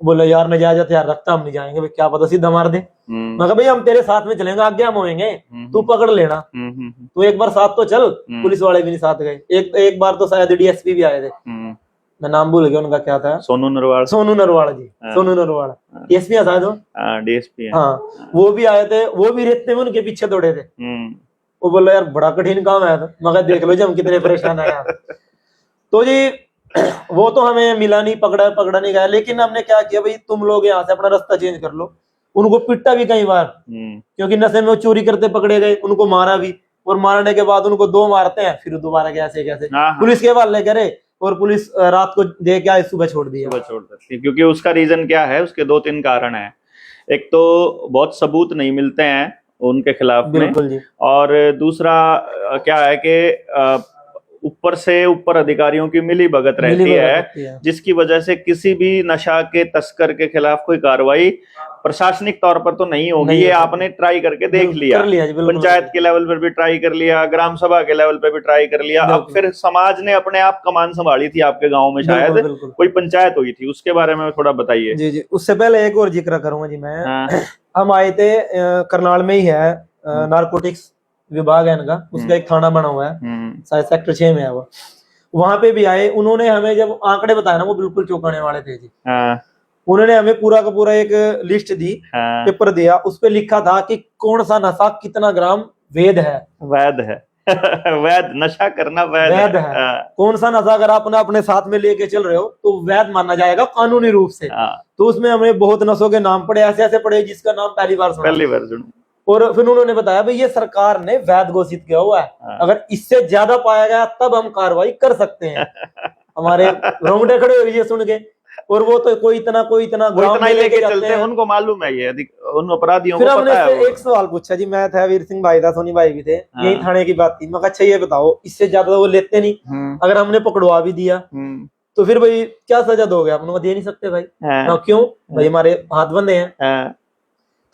[SPEAKER 2] बोले यार नाजायज हथियार रखता हम नहीं जाएंगे भाई, क्या पता सीधा मार दे। मैं कहा भाई हम तेरे साथ में चलेंगे, आगे हम होएंगे, तू पकड़ लेना, तू एक बार साथ तो चल। पुलिस वाले भी नहीं साथ गए। एक बार तो शायद डीएसपी भी आए थे, मैं नाम भूल गया उनका, क्या था, सोनू नरवाल जी, सोनू नरवाल डीएसपी है शायद वो, डीएसपी है। हाँ वो भी आए थे, वो भी रेतते में उनके पीछे दौड़े थे। वो बोला यार बड़ा कठिन काम है, मगर देख लो जी हम कितने परेशान है। तो जी वो तो हमें मिला नहीं, पकड़ा नहीं गया, लेकिन हमने क्या किया भाई तुम लोग यहाँ से अपना रास्ता चेंज कर लो। उनको पिटा भी कई बार, क्योंकि नशे में वो चोरी करते पकड़े गए, उनको मारा भी, और मारने के बाद उनको 2 मारते हैं, फिर दोबारा कैसे पुलिस के हवाले करे, और पुलिस रात को दे के सुबह छोड़ दी,
[SPEAKER 1] क्योंकि उसका रीजन क्या है, उसके 2-3 कारण है। एक तो बहुत सबूत नहीं मिलते हैं उनके खिलाफ में, और दूसरा क्या है कि ऊपर से ऊपर अधिकारियों की मिली भगत रहती है, जिसकी वजह से किसी भी नशा के तस्कर के खिलाफ कोई कार्रवाई प्रशासनिक तौर पर तो नहीं होगी। ये आपने ट्राई करके देख लिया, पंचायत के लेवल पर भी ट्राई कर लिया, ग्राम सभा के लेवल पर भी ट्राई कर लिया, अब फिर समाज ने अपने आप कमान संभाली थी आपके गांव में, शायद कोई पंचायत हुई थी, उसके बारे में थोड़ा बताइए।
[SPEAKER 2] जी। उससे पहले एक और जिक्र करूंगा जी मैं। हम आए थे, करनाल में ही है नारकोटिक्स विभाग है इनका, उसका एक थाना बना हुआ है, शायद सेक्टर 6 में है वो। वहां पे भी आए, उन्होंने हमें जब आंकड़े बताए ना वो बिल्कुल चौंकाने वाले थे जी। उन्होंने हमें पूरा का पूरा एक लिस्ट दी, पेपर दिया, उस पे लिखा था कि कौन सा नशा कितना ग्राम वैध है।
[SPEAKER 1] वैध नशा करना वैध है।
[SPEAKER 2] कौन सा नशा अगर आप अपने साथ में लेके चल रहे हो तो वैध माना जाएगा कानूनी रूप से। तो उसमें हमें बहुत नशों के नाम पड़े, ऐसे पड़े जिसका नाम पहली बार सुना। और फिर उन्होंने बताया भाई ये सरकार ने वैध घोषित किया हुआ है, अगर इससे ज्यादा पाया गया तब हम कार्रवाई कर सकते हैं। हमारे रोंगटे खड़े हुए ये सुन के, और वो तो कोई इतना
[SPEAKER 1] ही लेके चलते हैं, उनको मालूम है ये उन अपराधियों को पता है।
[SPEAKER 2] एक सवाल पूछा जी, मैं था, वीर सिंह भाई था, सोनी भाई भी थे, यही थाने की बात थी। मैं कहा अच्छा ये बताओ, इससे ज्यादा वो लेते नहीं, अगर हमने पकड़वा भी दिया तो फिर भाई क्या सजा दोगे? आप दे नहीं सकते भाई। क्यों भाई? हमारे हाथ बंधे हैं।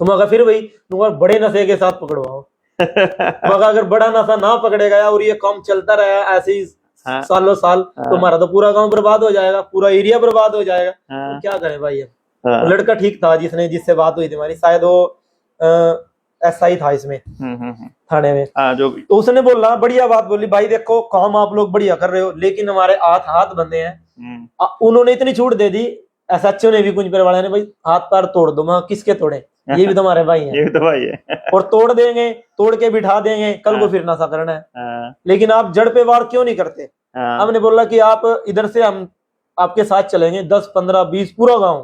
[SPEAKER 2] तो मगर फिर भाई तुम्हारे बड़े नशे के साथ पकड़वाओ। मगर अगर बड़ा नशा ना पकड़े गया और ये काम चलता रहा ऐसे ही सालों साल, तो हमारा तो पूरा गांव बर्बाद हो जाएगा, पूरा एरिया बर्बाद हो जाएगा। तो क्या करें भाई? अब लड़का ठीक था जिससे बात हुई थी हमारी, शायद वो एसआई था इसमें थाने में, जो भी। तो उसने बोला, बढ़िया बात बोली, भाई देखो काम आप लोग बढ़िया कर रहे हो, लेकिन हमारे हाथ बंधे हैं। उन्होंने इतनी छूट दे दी, एसएचओ ने भी, कुंज पर वाले ने, भाई हाथ पैर तोड़ दो। मैं किसके तोड़े? ये भी तुम्हारे भाई हैं।
[SPEAKER 1] ये भी तो भाई है।
[SPEAKER 2] और तोड़ देंगे, तोड़ के बिठा देंगे, कल को फिर नशा करना है। लेकिन आप जड़ पे वार क्यों नहीं करते? हमने बोला कि आप इधर से हम आपके साथ चलेंगे, 10, 15, 20 पूरा गांव,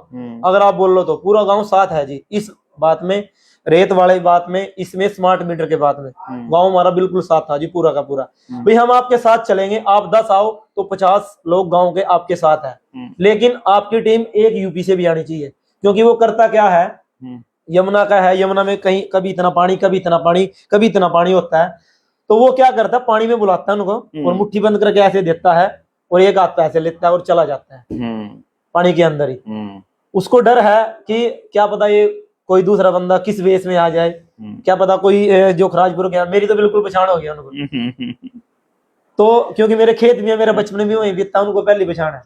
[SPEAKER 2] अगर आप बोल लो तो पूरा गांव साथ है जी इस बात में, रेत वाले बात में, इसमें स्मार्ट मीटर के बात में। गांव हमारा बिल्कुल साथ था जी, पूरा का पूरा। भाई हम आपके साथ चलेंगे, आप 10 आओ तो 50 लोग गांव के आपके साथ है, लेकिन आपकी टीम एक यूपी से भी आनी चाहिए। क्योंकि वो करता क्या है, यमुना का है, यमुना में कहीं कभी इतना पानी, कभी इतना पानी, कभी इतना पानी होता है। तो वो क्या करता है, पानी में बुलाता है उनको और मुट्ठी बंद करके ऐसे देता है, और एक हाथ पैसे लेता है और चला जाता है पानी के अंदर ही। उसको डर है कि क्या पता ये कोई दूसरा बंदा किस वेश में आ जाए, क्या पता कोई जो खराजपुर गया, मेरी तो बिल्कुल पहचान हो गया उनको। तो क्योंकि मेरे खेत में, मेरा बचपन भी वहीं बीता, उनको पहली पहचान है।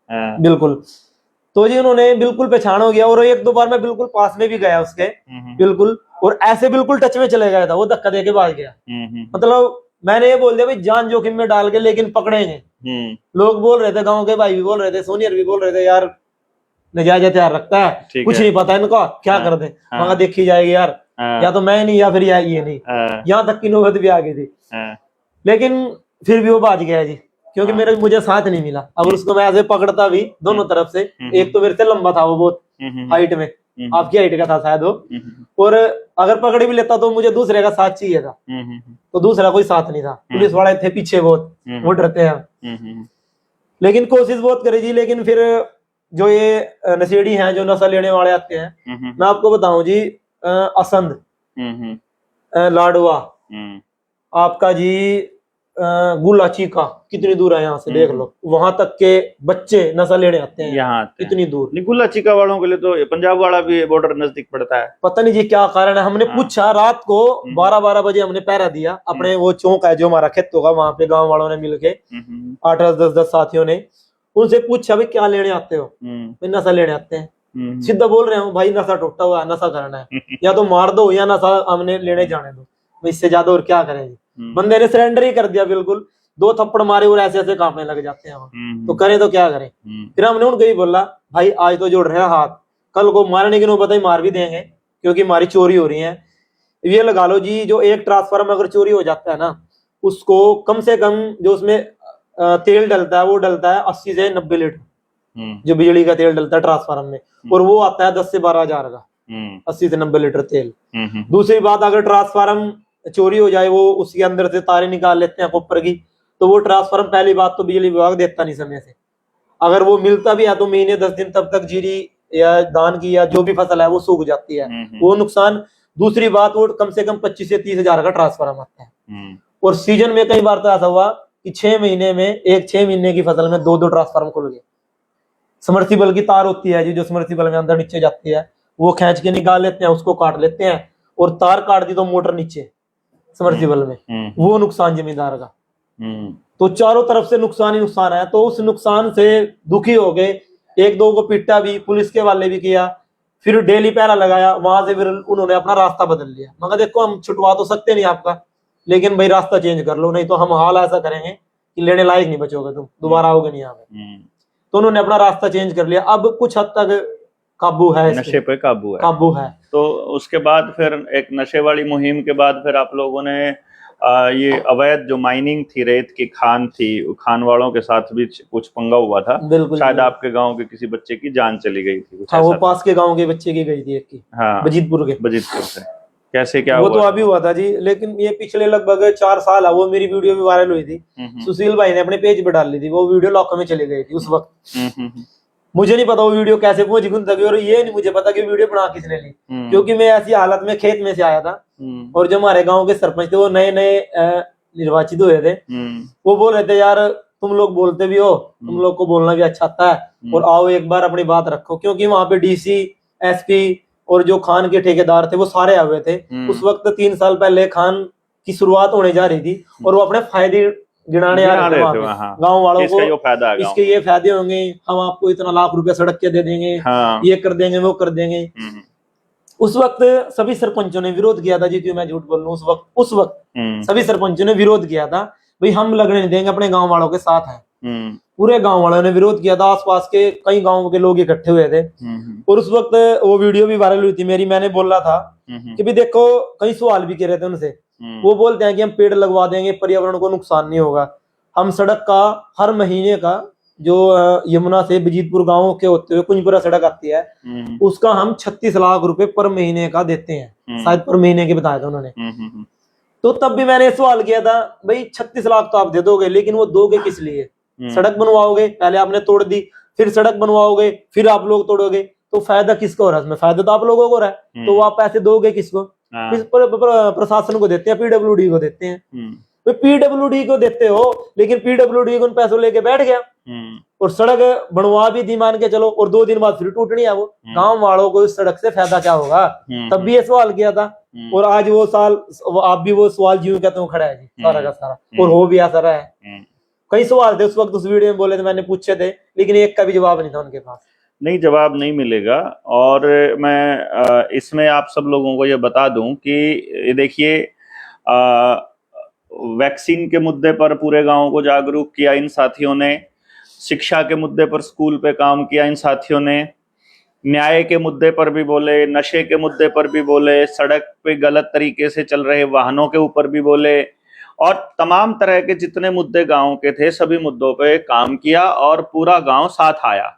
[SPEAKER 2] बिल्कुल। तो जी उन्होंने बिल्कुल पहचान हो गया, और एक दो बार मैं बिल्कुल पास में भी गया उसके, बिल्कुल, और ऐसे बिल्कुल टच में चले गया था, वो धक्का देके भाग गया। मतलब मैंने ये बोल दिया भाई जान जोखिम में डाल के लेकिन पकड़ेंगे। लोग बोल रहे थे, गांव के भाई भी बोल रहे थे, सोनियर भी बोल रहे थे, यार नजायज हथियार रखता है, कुछ नहीं पता इनका क्या कर दे, मगर देखी जाएगी यार, या तो मैं नहीं या फिर ये नहीं, यहाँ तक की नौबत भी आ गई थी। लेकिन फिर भी वो भाग गया जी, क्योंकि मुझे साथ नहीं मिला। अगर उसको मैं ऐसे पकड़ता भी दोनों तरफ से, एक तो मेरे से लंबा था वो बहुत हाइट में, आपकी हाइट का था शायद वो, और अगर पकड़ भी लेता तो मुझे दूसरे का साथ चाहिए था, तो दूसरा कोई साथ नहीं था। पुलिस वाले थे पीछे बहुत, वो डरते हैं। लेकिन कोशिश बहुत करी जी, लेकिन फिर जो ये नशेड़ी हैं, जो नशा लेने वाले आते हैं, मैं आपको बताऊं जी, असंध, लाडवा, आपका जी गुलाची का, कितनी दूर है यहाँ से देख लो, वहां तक के बच्चे नशा लेने आते हैं यहाँ, कितनी दूर।
[SPEAKER 1] गुलाचीका वालों के लिए तो पंजाब वाला भी बॉर्डर नजदीक पड़ता है,
[SPEAKER 2] पता नहीं जी क्या कारण है। हमने पूछा, रात को 12-12 बजे हमने पहरा दिया, अपने वो चौक है जो हमारा खेत होगा, वहां पे गांव वालों ने मिलके 8-10 साथियों ने उनसे पूछा भाई क्या लेने आते हो, भाई नशा लेने आते हैं। सीधा बोल रहे हो भाई नशा टूटा हुआ है, नशा करना है, या तो मार दो या नशा हमने लेने जाने दो, इससे ज्यादा और क्या करेंगे। बंदे ने सरेंडर ही कर दिया बिल्कुल, 2 थप्पड़ मारे और ऐसे ऐसे कांपने लग जाते हैं। तो करें तो क्या करें। फिर हमने उनको ही बोला भाई आज तो जोड़ रहे हैं हाथ, कल को मारने की नौबत ही मार भी देंगे, क्योंकि हमारी चोरी हो रही है। ये लगा लो जी, जो एक ट्रांसफार्मर अगर चोरी हो जाता है ना, उसको कम से कम जो उसमें तेल डलता है वो डलता है 80 से 90 लीटर, जो बिजली का तेल डलता है ट्रांसफार्मर में, और वो आता है 10 से 12 हजार का, 80 से 90 लीटर तेल। दूसरी बात, अगर ट्रांसफार्मर चोरी हो जाए, वो उसके अंदर से तारें निकाल लेते हैं कॉपर की, तो वो ट्रांसफार्मर पहली बात तो बिजली विभाग देता नहीं समय से, अगर वो मिलता भी है तो महीने 10 दिन तब तक जीरी या धान की या जो भी फसल है वो सूख जाती है, वो नुकसान। दूसरी बात, वो कम से कम 25 से 30 हजार का ट्रांसफार्मर आता है, और सीजन में कई बार तो ऐसा हुआ कि 6 महीने में 6 महीने की फसल में 2-2 ट्रांसफार्मर खुल गए। समर्सिबल की तार होती है जी, जो समर्सिबल में अंदर नीचे जाती है, वो खींच के निकाल लेते हैं, उसको काट लेते हैं, और तार काट दी तो मोटर नीचे समर्सिबल में, वो नुकसान जमींदार का। तो चारों तरफ से नुकसान ही नुकसान है। तो उस नुकसान से दुखी हो गए, 1-2 को पिटा भी, पुलिस के वाले भी किया, फिर डेली पहरा लगाया, वहां से फिर उन्होंने अपना रास्ता बदल लिया। मगर देखो हम छुटवा तो सकते नहीं आपका, लेकिन भाई रास्ता चेंज कर लो, नहीं तो हम हाल ऐसा करेंगे कि लेने लायक नहीं बचोगे, तुम दोबारा आओगे नहीं यहाँ पे। तो उन्होंने अपना रास्ता चेंज कर लिया। अब कुछ हद तक काबू है,
[SPEAKER 1] नशे पे काबू है। तो उसके बाद फिर एक नशे वाली मुहिम के बाद फिर आप लोगों ने ये अवैध जो माइनिंग थी, रेत की खान थी, खान वालों के साथ भी कुछ पंगा हुआ था, शायद आपके गांव के किसी बच्चे की जान चली गई थी,
[SPEAKER 2] हाँ, वो पास के गांव के बच्चे की गई थी, एक की, हाँ, बजीतपुर से।
[SPEAKER 1] कैसे क्या
[SPEAKER 2] वो तो अभी हुआ था जी, लेकिन ये पिछले लगभग 4 साल है, वो मेरी वीडियो भी वायरल हुई थी, सुशील भाई ने अपने पेज पे डाल ली थी, वो वीडियो लॉक में चली गई थी उस वक्त। मुझे नहीं पता वो वीडियो कैसे पहुंची उन तक, और ये नहीं मुझे पता कि वीडियो बना किसने ली, क्योंकि मैं ऐसी हालत में खेत में से आया था, और जो हमारे गांव के सरपंच थे वो नए निर्वाचित हुए थे, वो बोल रहे थे यार तुम लोग बोलते भी हो, तुम लोग को बोलना भी अच्छा आता है, और आओ एक बार अपनी बात रखो, क्योंकि वहां पे डीसी, एसपी और जो खान के ठेकेदार थे वो सारे आए हुए थे। उस वक्त 3 साल पहले खान की शुरुआत होने जा रही थी, और वो अपने फायदे गिनाने आ रहे थे गांव वालों को, इसके ये फायदे होंगे, हम आपको इतना लाख रुपया सड़क के दे देंगे, ये कर देंगे, वो कर देंगे। उस वक्त सभी सरपंचों ने विरोध किया था जी, क्यों मैं झूठ बोल रहा हूँ, उस वक्त सभी सरपंचों ने विरोध किया था, भाई हम लगने नहीं देंगे, अपने गांव वालों के साथ हैं। पूरे गांव वालों ने विरोध किया था, आसपास के कई गांवों के लोग इकट्ठे हुए थे, और उस वक्त वो वीडियो भी वायरल हुई थी मेरी। मैंने बोला था कि भी देखो, कई सवाल भी किए रहे थे उनसे, वो बोलते हैं कि हम पेड़ लगवा देंगे, पर्यावरण को नुकसान नहीं होगा, हम सड़क का हर महीने का जो यमुना से बजीतपुर गांव के होते हुए कुंजपुरा सड़क आती है, उसका हम 36 लाख रुपए पर महीने का देते हैं, शायद पर महीने के बताया था उन्होंने। तो तब भी मैंने सवाल किया था, भाई 36 लाख तो आप दे दोगे, लेकिन वो दोगे किस लिए? सड़क बनवाओगे, पहले आपने तोड़ दी, फिर सड़क बनवाओगे, फिर आप लोग तोड़ोगे, तो फायदा किसको हो रहा है इसमें? फायदा तो आप लोगों को हो रहा है, तो वो आप पैसे दोगे किसको? प्रशासन को देते हैं, पीडब्ल्यूडी को देते हैं। तो पीडब्ल्यूडी को देते हो, लेकिन पीडब्ल्यूडी उन पैसों लेके बैठ गया, और सड़क बनवा भी दी मान के चलो, और 2 दिन बाद फिर टूटनी है वो। गांव वालों को इस सड़क से फायदा क्या होगा? तब भी ये सवाल किया था, और आज वो साल आप भी वो सवाल जीव कहते हो खड़ा है जी, सारा का सारा, और हो भी ऐसा रहा है। कई सवाल थे उस वक्त, उस वीडियो में बोले थे, मैंने पूछे थे, लेकिन एक का भी जवाब नहीं था उनके पास।
[SPEAKER 1] नहीं, जवाब नहीं मिलेगा। और मैं इसमें आप सब लोगों को ये बता दूं कि ये देखिए, वैक्सीन के मुद्दे पर पूरे गांव को जागरूक किया इन साथियों ने, शिक्षा के मुद्दे पर स्कूल पे काम किया इन साथियों ने, न्याय के मुद्दे पर भी बोले, नशे के मुद्दे पर भी बोले, सड़क पे गलत तरीके से चल रहे वाहनों के ऊपर भी बोले, और तमाम तरह के जितने मुद्दे गांव के थे सभी मुद्दों पे काम किया और पूरा गांव साथ आया।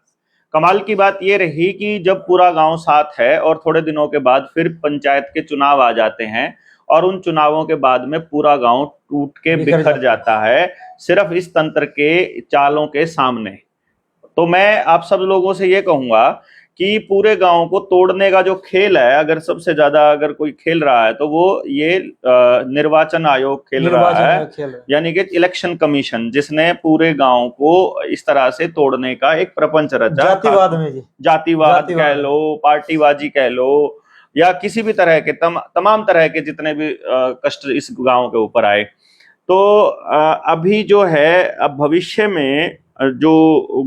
[SPEAKER 1] कमाल की बात यह रही कि जब पूरा गांव साथ है और थोड़े दिनों के बाद फिर पंचायत के चुनाव आ जाते हैं और उन चुनावों के बाद में पूरा गांव टूट के बिखर जाता है सिर्फ इस तंत्र के चालों के सामने। तो मैं आप सब लोगों से ये कहूंगा कि पूरे गांव को तोड़ने का जो खेल है, अगर सबसे ज्यादा अगर कोई खेल रहा है तो वो ये निर्वाचन आयोग खेल रहा है, यानी कि इलेक्शन कमीशन, जिसने पूरे गांव को इस तरह से तोड़ने का एक प्रपंच रचा।
[SPEAKER 2] जातिवाद में जी,
[SPEAKER 1] जातिवाद कह लो, पार्टीबाजी कह लो, या किसी भी तरह के तमाम तरह के जितने भी कष्ट इस गांव के ऊपर आए। तो अभी जो है, अब भविष्य में जो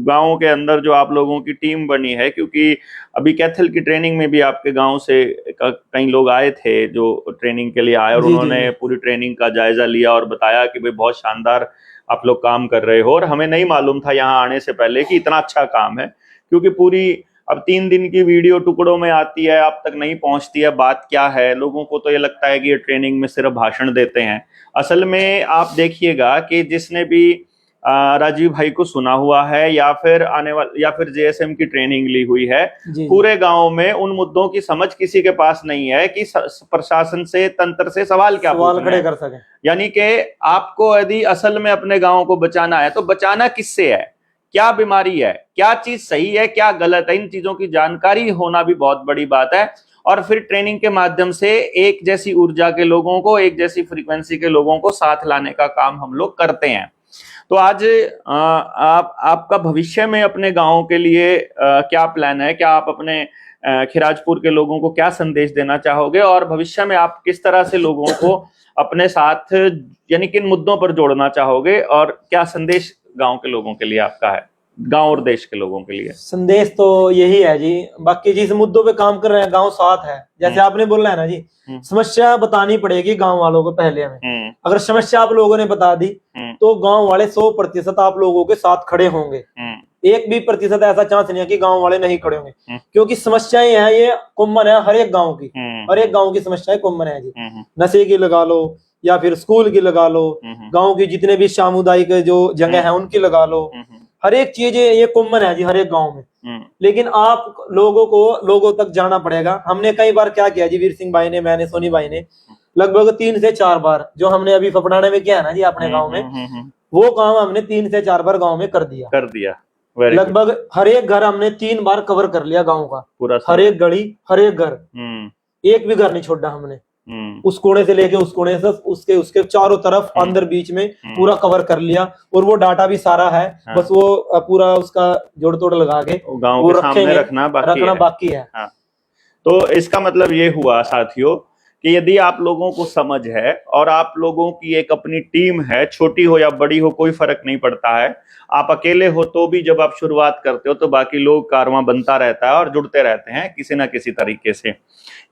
[SPEAKER 1] गांव के अंदर जो आप लोगों की टीम बनी है, क्योंकि अभी कैथल की ट्रेनिंग में भी आपके गांव से कई लोग आए थे जो ट्रेनिंग के लिए आए, और उन्होंने पूरी ट्रेनिंग का जायजा लिया और बताया कि भाई बहुत शानदार आप लोग काम कर रहे हो, और हमें नहीं मालूम था यहाँ आने से पहले कि इतना अच्छा काम है, क्योंकि पूरी अब 3 दिन की वीडियो टुकड़ों में आती है, आप तक नहीं पहुंचती है बात क्या है। लोगों को तो ये लगता है कि ये ट्रेनिंग में सिर्फ भाषण देते हैं। असल में आप देखिएगा कि जिसने भी राजीव भाई को सुना हुआ है या फिर आने वाले या फिर जेएसएम की ट्रेनिंग ली हुई है, पूरे गांव में उन मुद्दों की समझ किसी के पास नहीं है कि प्रशासन से, तंत्र से सवाल खड़े कर सके। यानी कि आपको यदि असल में अपने गांव को बचाना है तो बचाना किससे है, क्या बीमारी है, क्या चीज सही है, क्या गलत है, इन चीजों की जानकारी होना भी बहुत बड़ी बात है। और फिर ट्रेनिंग के माध्यम से एक जैसी ऊर्जा के लोगों को, एक जैसी फ्रीक्वेंसी के लोगों को साथ लाने का काम हम लोग करते हैं। तो आज आपका भविष्य में अपने गांव के लिए क्या प्लान है, क्या आप अपने खिराजपुर के लोगों को क्या संदेश देना चाहोगे, और भविष्य में आप किस तरह से लोगों को अपने साथ, यानी किन मुद्दों पर जोड़ना चाहोगे, और क्या संदेश गांव के लोगों के लिए आपका है, गांव और देश के लोगों के लिए?
[SPEAKER 2] संदेश तो यही है जी, बाकी जिस मुद्दों पे काम कर रहे हैं गांव साथ है, जैसे आपने बोला है ना जी, समस्या बतानी पड़ेगी गांव वालों को पहले हमें। अगर समस्या आप लोगों ने बता दी तो गांव वाले 100% आप लोगों के साथ खड़े होंगे। 1% ऐसा चांस नहीं है कि गांव वाले नहीं खड़े होंगे, क्योंकि समस्याएं हैं, ये कॉमन है हर एक गांव की, हर एक गांव की समस्याएं कॉमन है जी। नशे की लगा लो या फिर स्कूल की लगा लो, गांव की जितने भी सामुदायिक जो जगह है उनकी लगा लो, हर एक चीज ये कॉमन है जी हर एक गांव में। लेकिन आप लोगों तक जाना पड़ेगा। हमने कई बार क्या किया जी, वीर सिंह भाई ने, मैंने, सोनी भाई ने, लगभग 3 से 4 बार जो हमने अभी फपड़ाने में किया है ना जी अपने गांव में, वो काम हमने 3 से 4 बार गांव में कर दिया। लगभग हर एक घर हमने 3 बार कवर कर लिया गांव का पूरा, हर एक गली, हर एक घर, एक भी घर नहीं छोड़ा हमने। उस कोने से लेके उस कोने से उसके चारों तरफ, अंदर, बीच में पूरा कवर कर लिया, और वो डाटा भी सारा है। बस वो पूरा उसका जोड़ तोड़ लगा के
[SPEAKER 1] गांव के सामने रखना बाकी है। तो इसका मतलब ये हुआ साथियों कि यदि आप लोगों को समझ है और आप लोगों की एक अपनी टीम है, छोटी हो या बड़ी हो कोई फर्क नहीं पड़ता है, आप अकेले हो तो भी जब आप शुरुआत करते हो तो बाकी लोग कारवां बनता रहता है और जुड़ते रहते हैं किसी ना किसी तरीके से।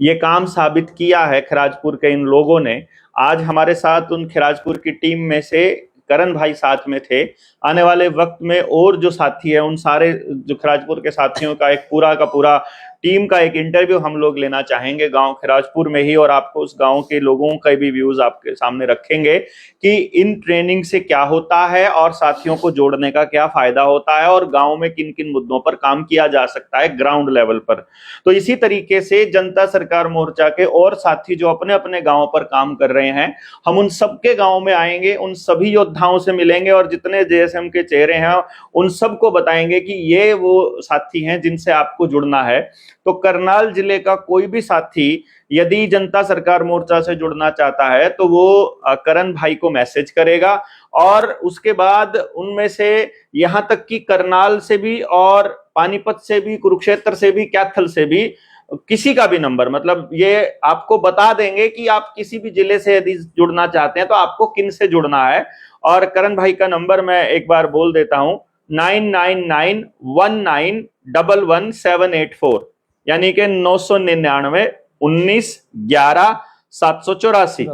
[SPEAKER 1] ये काम साबित किया है खिराजपुर के इन लोगों ने। आज हमारे साथ उन खिराजपुर की टीम में से करण भाई साथ में थे। आने वाले वक्त में और जो साथी है, उन सारे जो खिराजपुर के साथियों का एक पूरा का पूरा टीम का एक इंटरव्यू हम लोग लेना चाहेंगे गांव खिराजपुर में ही, और आपको उस गांव के लोगों का भी व्यूज आपके सामने रखेंगे कि इन ट्रेनिंग से क्या होता है और साथियों को जोड़ने का क्या फायदा होता है, और गांव में किन किन मुद्दों पर काम किया जा सकता है ग्राउंड लेवल पर। तो इसी तरीके से जनता सरकार मोर्चा के और साथी जो अपने अपने गांव पर काम कर रहे हैं, हम उन सबके गांव में आएंगे, उन सभी योद्धाओं से मिलेंगे, और जितने जेएसएम के चेहरे हैं उन सबको बताएंगे कि ये वो साथी हैं जिनसे आपको जुड़ना है। तो करनाल जिले का कोई भी साथी यदि जनता सरकार मोर्चा से जुड़ना चाहता है तो वो करण भाई को मैसेज करेगा, और उसके बाद उनमें से यहां तक कि करनाल से भी और पानीपत से भी, कुरुक्षेत्र से भी, कैथल से भी किसी का भी नंबर, मतलब ये आपको बता देंगे कि आप किसी भी जिले से यदि जुड़ना चाहते हैं तो आपको किन से जुड़ना है। और करण भाई का नंबर मैं एक बार बोल देता हूं, 9991911784, यानी कि 999-19-11-784।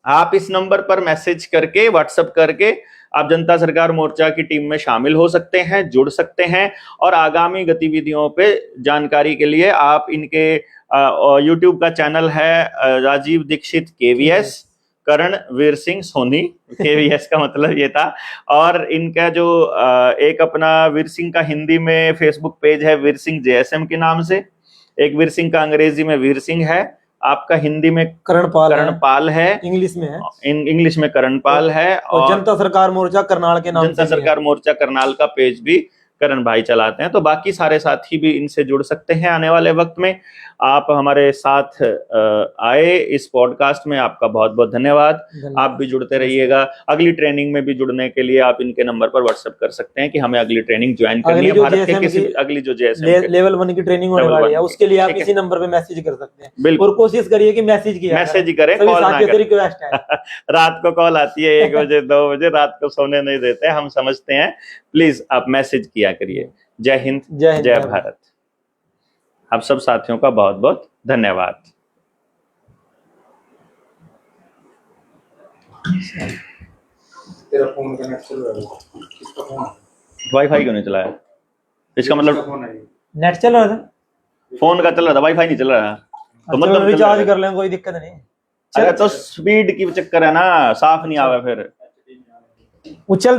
[SPEAKER 1] आप इस नंबर पर मैसेज करके, व्हाट्सएप करके आप जनता सरकार मोर्चा की टीम में शामिल हो सकते हैं, जुड़ सकते हैं। और आगामी गतिविधियों पे जानकारी के लिए आप इनके यूट्यूब का चैनल है राजीव दीक्षित केवीएस, करण वीर सिंह सोनी, केवीएस का मतलब ये था। और इनका जो एक अपना वीर सिंह का हिंदी में फेसबुक पेज है वीर सिंह जेएसएम के नाम से, एक वीर सिंह का अंग्रेजी में वीर सिंह है, आपका हिंदी में करणपाल है, इंग्लिश में है, इंग्लिश में करणपाल है।
[SPEAKER 2] और जनता सरकार मोर्चा करनाल के नाम,
[SPEAKER 1] जनता सरकार मोर्चा करनाल का पेज भी करण भाई चलाते हैं। तो बाकी सारे साथी भी इनसे जुड़ सकते हैं आने वाले वक्त में। आप हमारे साथ आए इस पॉडकास्ट में, आपका बहुत बहुत धन्यवाद। आप भी जुड़ते रहिएगा। अगली ट्रेनिंग में भी जुड़ने के लिए आप इनके नंबर पर व्हाट्सएप कर सकते हैं कि हमें अगली ट्रेनिंग ज्वाइन करनी है, भारत के किसी अगली जो जेएसएम
[SPEAKER 2] लेवल 1 की ट्रेनिंग होने वाली है, उसके लिए आप इसी नंबर पे मैसेज कर सकते हैं। बिल्कुल, और कोशिश करिए कि मैसेज
[SPEAKER 1] ही करें, कॉल ना करें। रात को कॉल आती है 1 बजे 2 बजे, रात को सोने नहीं देते, हम समझते हैं। प्लीज आप मैसेज किया करिए। जय हिंद, जय भारत। आप सब साथियों का बहुत बहुत धन्यवाद।
[SPEAKER 3] तेरा फोन कनेक्ट चल रहा है? किसका फोन?
[SPEAKER 1] वाईफाई क्यों नहीं चलाया? इसका मतलब
[SPEAKER 2] नेट चल रहा था,
[SPEAKER 1] फोन का चल रहा था, वाईफाई नहीं चल रहा। तो मतलब
[SPEAKER 2] रिचार्ज कर लें, कोई दिक्कत नहीं।
[SPEAKER 1] अरे तो स्पीड की चक्कर है ना, साफ नहीं आवा फिर।
[SPEAKER 2] उछल